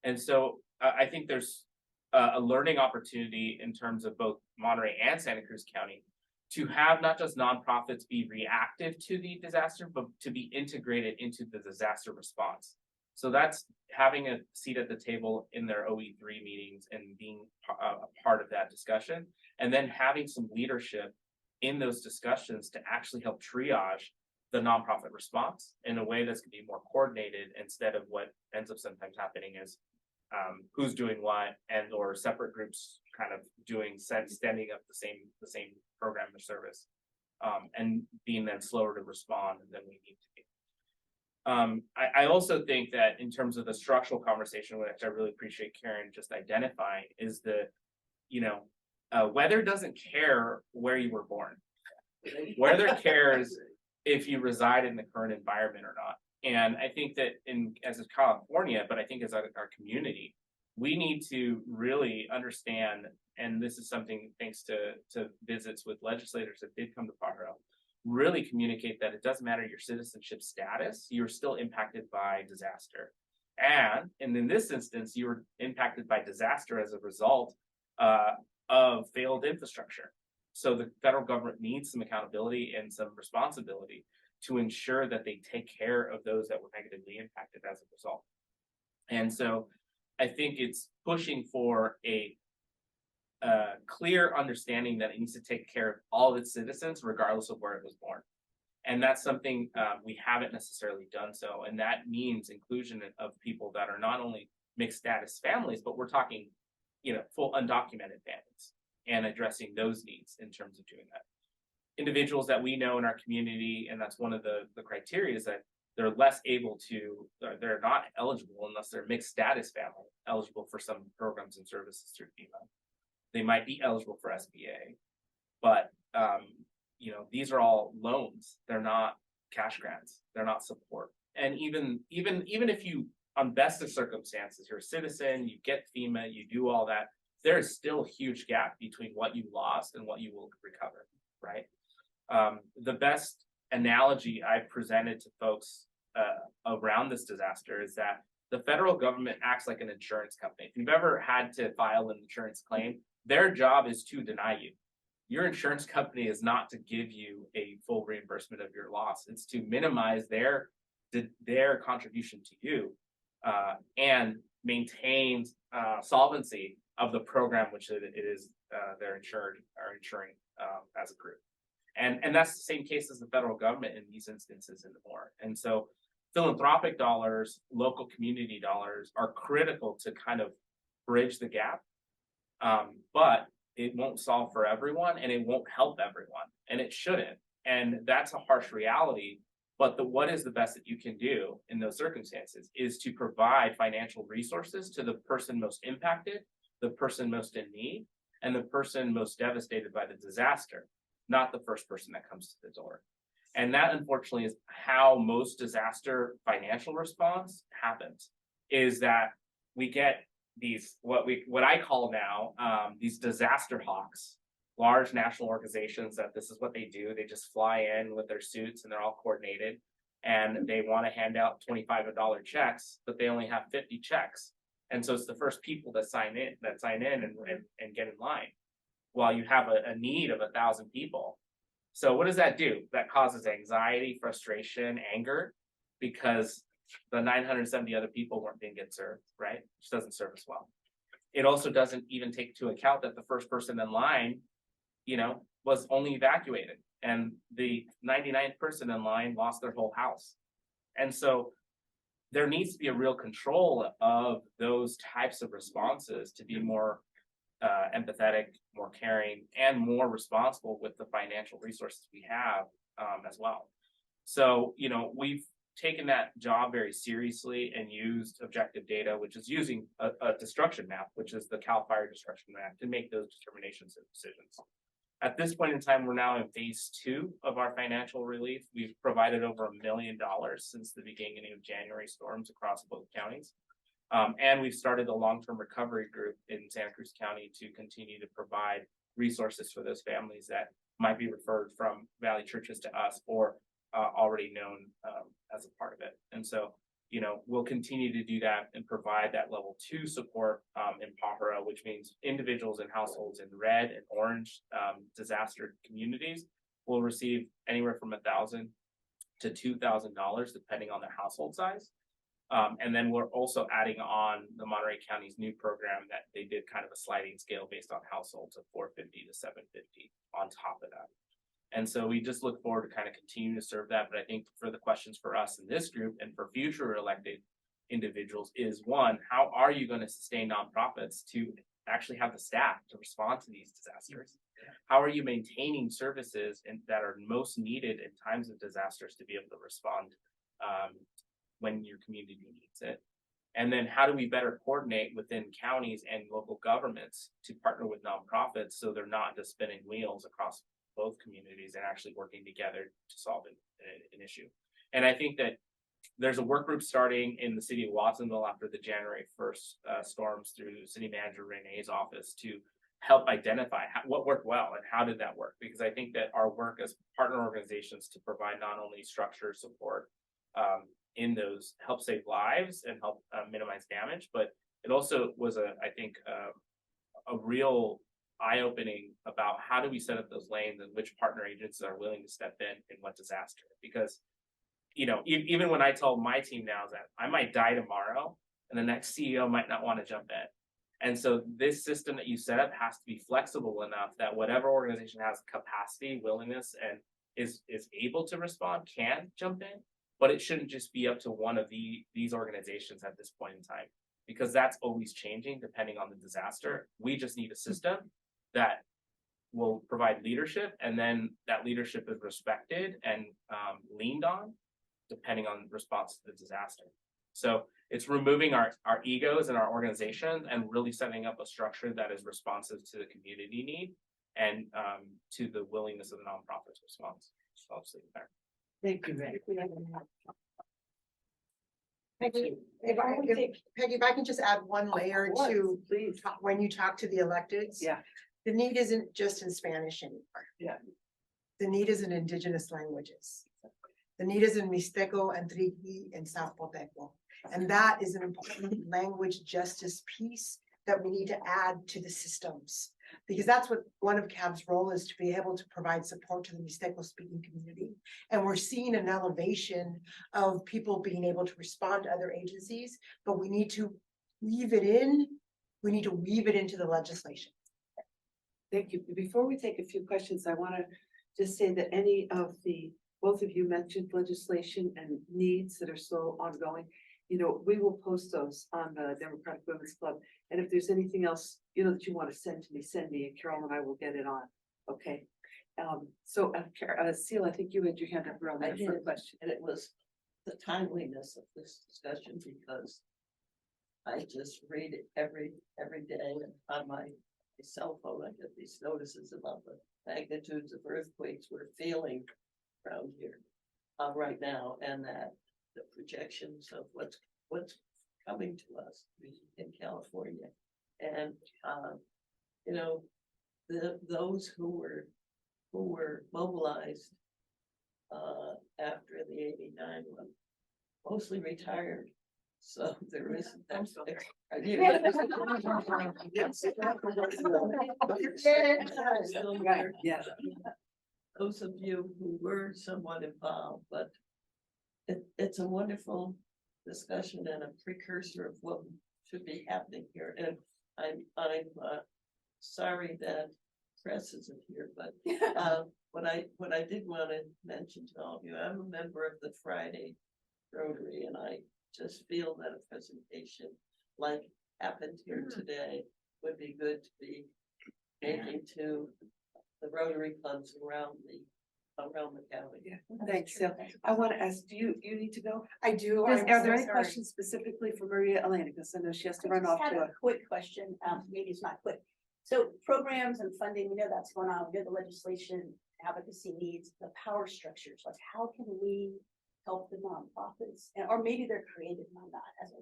And so I think there's a learning opportunity in terms of both Monterey and Santa Cruz County to have not just nonprofits be reactive to the disaster, but to be integrated into the disaster response. So that's having a seat at the table in their OE3 meetings and being a part of that discussion, and then having some leadership in those discussions to actually help triage the nonprofit response in a way that's going to be more coordinated instead of what ends up sometimes happening is who's doing what, and or separate groups kind of standing up the same program or service. And being then slower to respond than we need to be. I also think that in terms of the structural conversation, which I really appreciate Karen just identifying, is weather doesn't care where you were born. Weather cares if you reside in the current environment or not. And I think that as a California, but I think as our community, we need to really understand, and this is something thanks to visits with legislators that did come to Pajaro, really communicate that it doesn't matter your citizenship status, you're still impacted by disaster. And in this instance, you were impacted by disaster as a result of failed infrastructure. So the federal government needs some accountability and some responsibility to ensure that they take care of those that were negatively impacted as a result. And so I think it's pushing for a clear understanding that it needs to take care of all of its citizens, regardless of where it was born. And that's something we haven't necessarily done so. And that means inclusion of people that are not only mixed status families, but we're talking, full undocumented families, and addressing those needs in terms of doing that. Individuals that we know in our community, and that's one of the criteria, is that they're less able to, they're not eligible unless they're mixed status family, eligible for some programs and services through FEMA. They might be eligible for SBA, but these are all loans. They're not cash grants. They're not support. And even if you, on best of circumstances, you're a citizen, you get FEMA, you do all that, there is still a huge gap between what you lost and what you will recover, right? The best analogy I've presented to folks around this disaster is that the federal government acts like an insurance company. If you've ever had to file an insurance claim, their job is to deny you. Your insurance company is not to give you a full reimbursement of your loss. It's to minimize their contribution to you and maintain solvency of the program which it is they're insuring as a group. And that's the same case as the federal government in these instances and more. And so philanthropic dollars, local community dollars are critical to kind of bridge the gap. But it won't solve for everyone, and it won't help everyone, and it shouldn't. And that's a harsh reality. But what is the best that you can do in those circumstances is to provide financial resources to the person most impacted, the person most in need, and the person most devastated by the disaster, not the first person that comes to the door. And that, unfortunately, is how most disaster financial response happens, is that we get these, what I call now, these disaster hawks, large national organizations that this is what they do. They just fly in with their suits and they're all coordinated, and they want to hand out $25 checks, but they only have 50 checks. And so it's the first people that sign in and get in line, while you have a need of 1,000 people. So what does that do? That causes anxiety, frustration, anger, because the 970 other people didn't get served, right? Which doesn't serve us well. It also doesn't even take into account that the first person in line, was only evacuated, and the 99th person in line lost their whole house. And so there needs to be a real control of those types of responses to be more empathetic, more caring, and more responsible with the financial resources we have as well. So, we've taken that job very seriously and used objective data, which is using a destruction map, which is the CAL FIRE destruction map, to make those determinations and decisions. At this point in time, we're now in phase 2 of our financial relief. We've provided over $1 million since the beginning of January storms across both counties. And we've started a long-term recovery group in Santa Cruz County to continue to provide resources for those families that might be referred from Valley Churches to us or already known as a part of it. And so, we'll continue to do that and provide that level 2 support in Pajaro, which means individuals and households in red and orange disaster communities will receive anywhere from $1,000 to $2,000, depending on their household size. And then we're also adding on the Monterey County's new program that they did kind of a sliding scale based on households of $450 to $750 on top of that. And so we just look forward to kind of continuing to serve that. But I think for the questions for us in this group and for future elected individuals is one, how are you going to sustain nonprofits to actually have the staff to respond to these disasters? How are you maintaining services that are most needed in times of disasters to be able to respond when your community needs it? And then how do we better coordinate within counties and local governments to partner with nonprofits so they're not just spinning wheels across both communities and actually working together to solve an issue? And I think that there's a work group starting in the city of Watsonville after the January 1st storms through City Manager Renee's office to help identify what worked well and how did that work? Because I think that our work as partner organizations to provide not only structure support in those help save lives and help minimize damage, but it also was I think a real eye-opening about how do we set up those lanes and which partner agencies are willing to step in what disaster. Because even when I tell my team now that I might die tomorrow and the next CEO might not want to jump in. And so this system that you set up has to be flexible enough that whatever organization has capacity, willingness, and is able to respond can jump in, but it shouldn't just be up to one of these organizations at this point in time, because that's always changing depending on the disaster. We just need a system that will provide leadership, and then that leadership is respected and leaned on depending on response to the disaster. So it's removing our egos and our organization and really setting up a structure that is responsive to the community need and to the willingness of the nonprofit's response. So I'll just leave it there. Thank you, Ray. Peggy, if I can just add one layer to Please. when you talk to the electeds. Yeah. The need isn't just in Spanish anymore. Yeah. The need is in indigenous languages. The need is in Mixteco and Triqui and Zapoteco. And that is an important language justice piece that we need to add to the systems. Because that's what one of CAB's role is, to be able to provide support to the Mixteco speaking community. And we're seeing an elevation of people being able to respond to other agencies, but we need to weave it in. We need to weave it into the legislation. Thank you. Before we take a few questions, I want to just say that both of you mentioned legislation and needs that are still ongoing. We will post those on the Democratic Women's Club. And if there's anything else, that you want to send me, and Carol and I will get it on. Okay. Seal, I think you had your hand up around there for a question. And it was the timeliness of this discussion, because I just read it every day on my cell phone. I get these notices about the magnitudes of earthquakes we're feeling around here right now, and that the projections of what's coming to us in California, and those who were mobilized after the '89 one mostly retired, so there is that. Yes. Those of you who were somewhat involved, but it's a wonderful discussion and a precursor of what should be happening here. And I'm sorry that press isn't here, but what I did want to mention to all of you, I'm a member of the Friday Rotary, and I just feel that a presentation like happened here today would be good to be making to the Rotary clubs around the county. Yeah. Thanks. So I want to ask, do you need to go? I do. Are I'm there so any sorry. questions specifically for Maria Elena? Because I know she has to run off I just to had a quick question, maybe it's not quick. So programs and funding, we know that's going on, we know the legislation, advocacy needs, the power structures, like how can we help the nonprofits? Or maybe they're created, I'm not as a,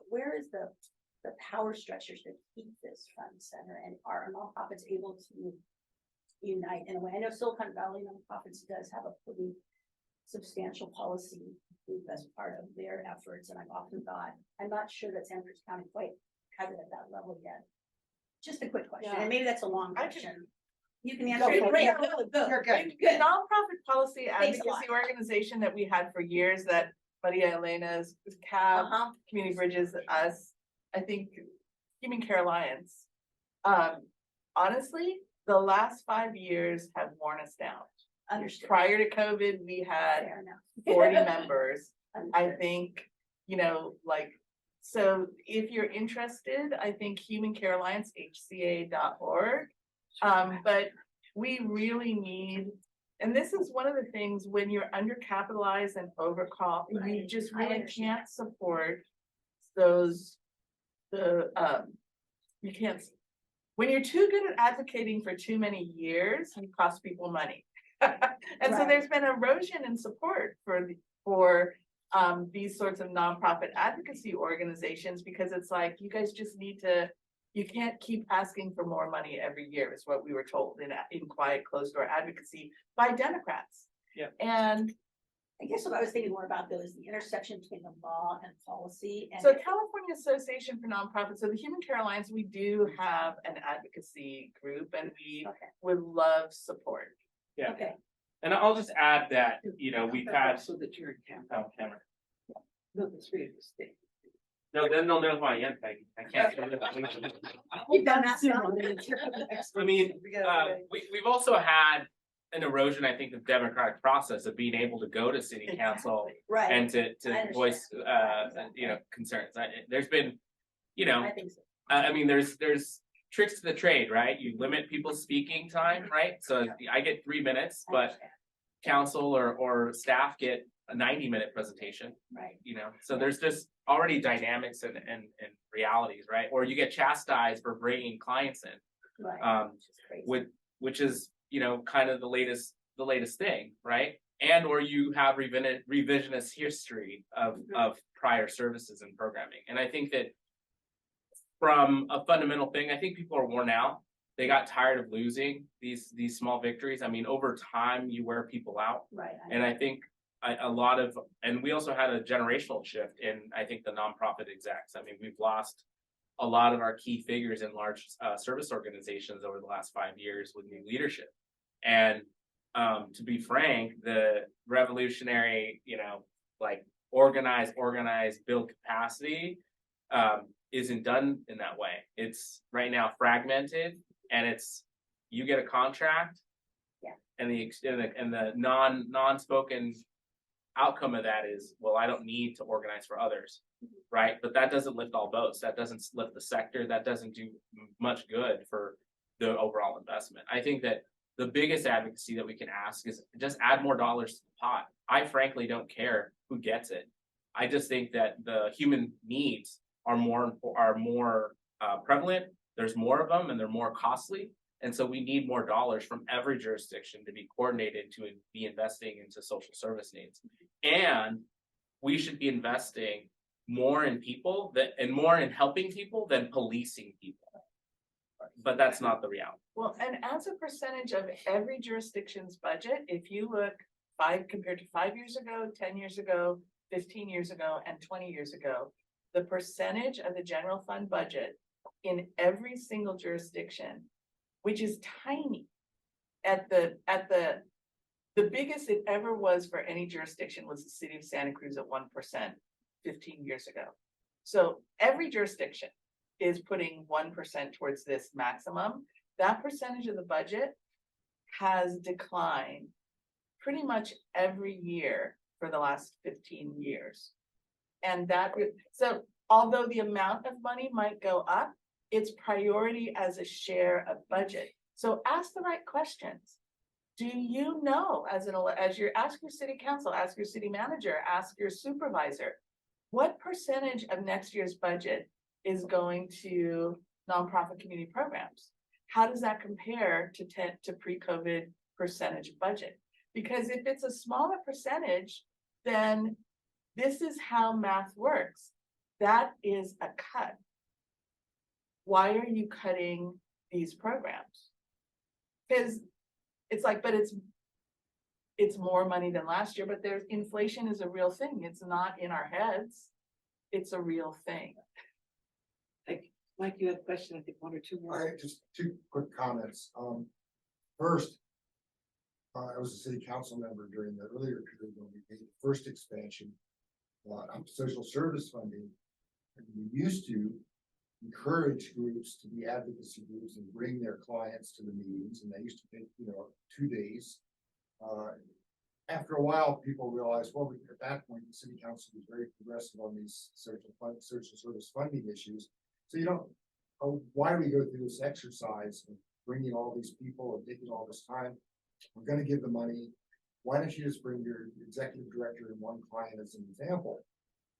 where is the power structures that keep this front and center, and are nonprofits able to unite in a way? I know Silicon Valley nonprofits does have a pretty substantial policy as part of their efforts, and I've often thought, I'm not sure that Santa Cruz County quite has it at that level yet. Just a quick question, and maybe that's a long question. You can answer it. Great, go. You're good. The nonprofit policy Thanks a advocacy lot. organization that we had for years, that Maria Elena's CAB, Community Bridges, us, I think, Human Care Alliance. Honestly, the last 5 years have worn us down. Understood. Prior to COVID, we had Fair enough. 40 members. I Understood. think, like So if you're interested, I think Human Care Alliance, HCA.org. But we really need, and this is one of the things when you're undercapitalized and overcall, you just I really understand. can't support those, you can't, when you're too good at advocating for too many years, you cost people money. And so Right. there's been erosion in support for these sorts of nonprofit advocacy organizations, because it's like, you guys just need to, you can't keep asking for more money every year, is what we were told in quiet, closed door advocacy by Democrats. Yeah. And I guess what I was thinking more about though is the intersection between the law and policy and. so California Association for Nonprofits, so the Human Care Alliance, we do have an advocacy group, and we Okay, would love support. Yeah. okay. And I'll just add that, we've had, So that you're in camp. oh, camera. No, the three of us stay. No, then they'll know who I am, Peggy. I can't. You've done that Soon, stuff. I'm gonna hear from the expert. I mean, we've also had an erosion, I think, of democratic process of being able to go to city council Right, and to understand. voice, concerns. There's been, I think so. I mean, there's tricks to the trade, right? You limit people's speaking time, right? So I get 3 minutes, I but understand. council or staff get a 90-minute presentation, Right, so there's just already dynamics and realities, right? Or you get chastised for bringing clients in, right. Which is crazy. which is, kind of the latest thing, right? And or you have revisionist history of prior services and programming. And I think that from a fundamental thing, I think people are worn out. They got tired of losing these small victories. I mean, over time, you wear people out. Right. And I think a lot of, and we also had a generational shift in, I think, the nonprofit execs. I mean, we've lost a lot of our key figures in large service organizations over the last 5 years with new leadership. And to be frank, the revolutionary, like organize, build capacity isn't done in that way. It's right now fragmented, and it's, you get a contract. Yeah. And the non-spoken outcome of that is, well, I don't need to organize for others, right? But that doesn't lift all boats. That doesn't lift the sector. That doesn't do much good for the overall investment. I think that the biggest advocacy that we can ask is just add more dollars to the pot. I frankly don't care who gets it. I just think that the human needs are more prevalent. There's more of them, and they're more costly. And so we need more dollars from every jurisdiction to be coordinated to be investing into social service needs. And we should be investing more in people and more in helping people than policing people. But that's not the reality. Well, and as a percentage of every jurisdiction's budget, if you look compared to 5 years ago, 10 years ago, 15 years ago, and 20 years ago, the percentage of the general fund budget in every single jurisdiction, which is tiny, at the biggest it ever was for any jurisdiction was the city of Santa Cruz at 1% 15 years ago. So every jurisdiction is putting 1% towards this maximum. That percentage of the budget has declined pretty much every year for the last 15 years. And so although the amount of money might go up, its priority as a share of budget. So ask the right questions. Do you know, ask your city council, ask your city manager, ask your supervisor, what percentage of next year's budget is going to nonprofit community programs? How does that compare to pre-COVID percentage budget? Because if it's a smaller percentage, then this is how math works. That is a cut. Why are you cutting these programs? Because it's like, but it's more money than last year, but there's inflation is a real thing. It's not in our heads. It's a real thing. Mike, you had a question, I think one or two more. I just 2 quick comments. First, I was a city council member during the earlier period when we made the first expansion of social service funding. And we used to encourage groups to be advocacy groups and bring their clients to the meetings, and they used to take 2 days. after a while, people realized, well, at that point, the city council was very progressive on these social service funding issues. So you don't, oh, why do we go through this exercise of bringing all these people and taking all this time? We're gonna give the money. Why don't you just bring your executive director and one client as an example?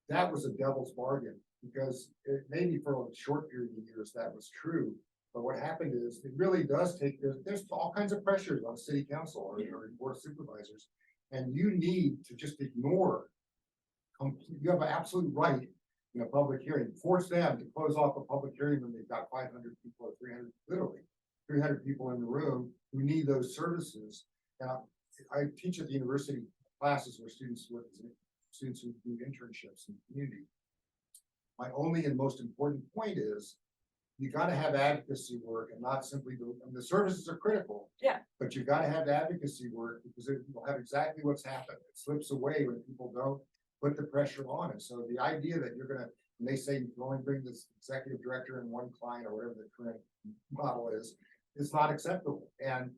That was a devil's bargain, because it maybe for a short period of years that was true. But what happened is, it really does take, there's all kinds of pressures on city council or board of supervisors. And you need to just ignore, you have an absolute right in a public hearing, force them to close off a public hearing when they've got 500 people or 300, literally 300 people in the room who need those services. Now, I teach at the university classes where students work as students who do internships in the community. My only and most important point is, you gotta have advocacy work and not simply the services are critical. Yeah. But you've gotta have advocacy work, because it will have exactly what's happened. It slips away when people don't put the pressure on it. So the idea that you're gonna, and they say you can only bring this executive director and one client or whatever the current model is, it's not acceptable. And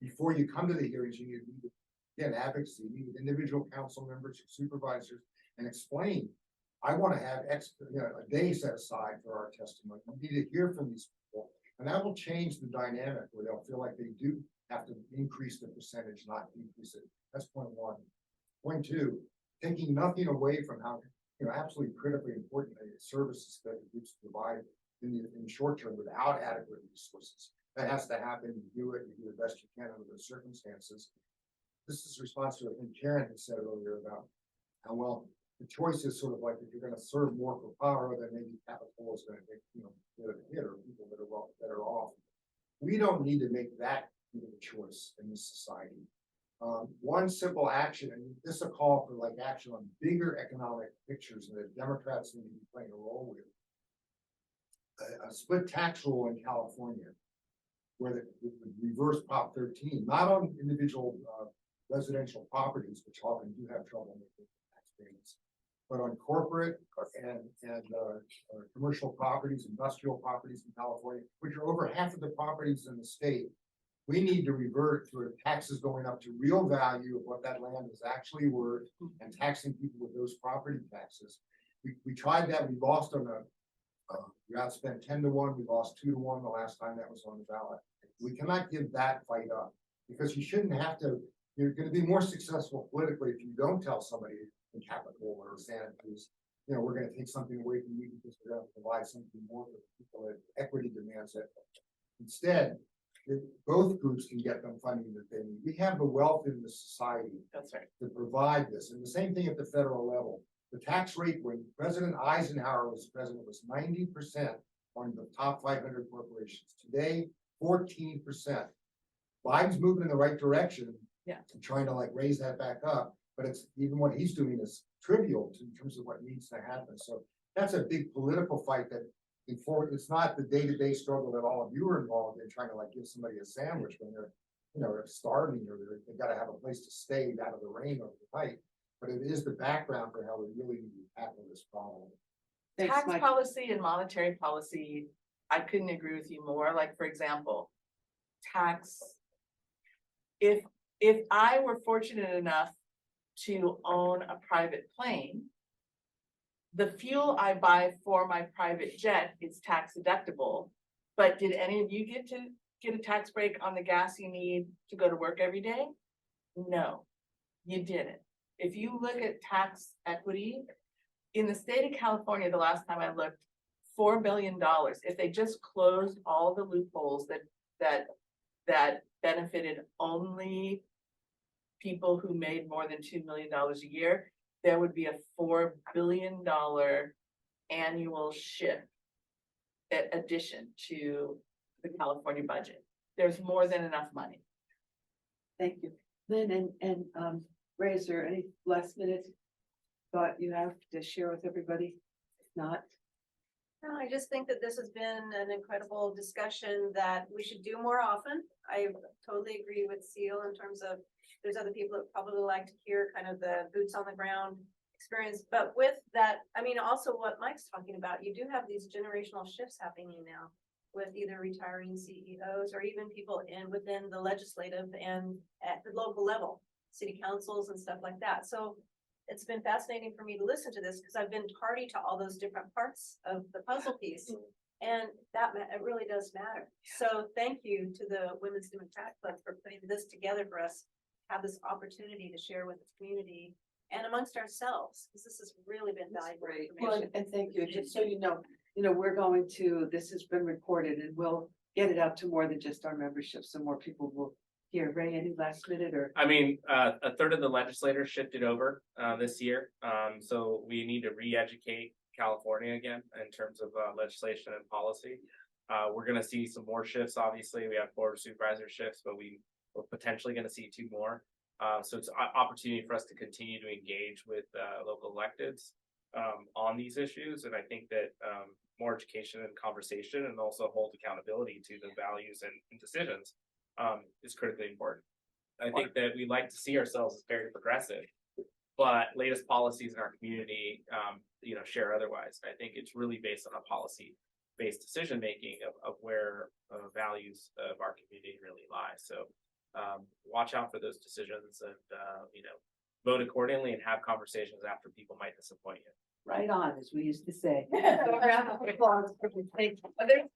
before you come to the hearings, you need, again, advocacy, you need individual council members, supervisors, and explain. I want to have a day set aside for our testimony. We need to hear from these people, and that will change the dynamic where they'll feel like they do have to increase the percentage, not decrease it. That's point one. Point two, taking nothing away from how, absolutely critically important services that the groups provide in the short term without adequate resources. That has to happen. You do it. You do the best you can under those circumstances. This is responsive to, I think Karen had said earlier about how well. The choice is sort of like, if you're gonna serve more for power, then maybe capital is gonna take, bit of a hit, or people that are better off. We don't need to make that kind of a choice in this society. One simple action, and this is a call for like action on bigger economic pictures that Democrats need to be playing a role with. A split tax rule in California, where the reverse Prop 13, not on individual residential properties, which often do have trouble making tax payments, but on corporate and commercial properties, industrial properties in California, which are over half of the properties in the state. We need to revert to taxes going up to real value of what that land is actually worth, and taxing people with those property taxes. We tried that. We lost on we outspent 10-1. We lost 2-1 the last time that was on the ballot. We cannot give that fight up, because you shouldn't have to. You're going to be more successful politically if you don't tell somebody in Capitol or Santa Cruz, we're going to take something away from you because we're going to provide something more for the people that equity demands it. Instead, both groups can get them funding that they need. We have the wealth in the society. That's right. To provide this. And the same thing at the federal level. The tax rate when President Eisenhower was president was 90% on the top 500 corporations. Today, 14%. Biden's moving in the right direction. Yeah. And trying to raise that back up. But it's even what he's doing is trivial in terms of what needs to happen. So that's a big political fight that it's not the day-to-day struggle that all of you are involved in, trying to give somebody a sandwich when they're starving, or they've got to have a place to stay out of the rain overnight. But it is the background for how we really need to tackle this problem. Thanks, Tax Mike. policy and monetary policy, I couldn't agree with you more. Like, for example, tax. If I were fortunate enough to own a private plane, the fuel I buy for my private jet is tax deductible. But did any of you get a tax break on the gas you need to go to work every day? No, you didn't. If you look at tax equity in the state of California, the last time I looked, $4 billion. If they just closed all the loopholes that benefited only people who made more than $2 million a year, there would be a $4 billion annual shift addition to the California budget. There's more than enough money. Thank you. Lynn and Ray, is there any last minute thought you have to share with everybody? If not, No, I just think that this has been an incredible discussion that we should do more often. I totally agree with Seal in terms of there's other people that probably like to hear kind of the boots on the ground experience. But with that, I mean, also what Mike's talking about, you do have these generational shifts happening now with either retiring CEOs or even people within the legislative and at the local level. city councils and stuff like that. So it's been fascinating for me to listen to this because I've been party to all those different parts of the puzzle piece. And it really does matter. So thank you to the Women's Democratic Club for putting this together for us, have this opportunity to share with the community and amongst ourselves, because this has really been valuable great. Well, information. and thank you, just so you know, we're going to, this has been recorded and we'll get it out to more than just our membership, so more people will hear. Ray, any last minute or? I mean, a third of the legislators shifted over this year, so we need to re-educate California again in terms of legislation and policy. We're gonna see some more shifts, obviously, we have board of supervisor shifts, but we're potentially gonna see 2 more. So it's an opportunity for us to continue to engage with local electeds on these issues, and I think that more education and conversation and also hold accountability to the values and decisions is critically important. I think that we like to see ourselves as very progressive, but latest policies in our community, share otherwise. I think it's really based on a policy-based decision-making of where values of our community really lie. So watch out for those decisions and, vote accordingly and have conversations after people might disappoint you. Right on, as we used to say. Thank you.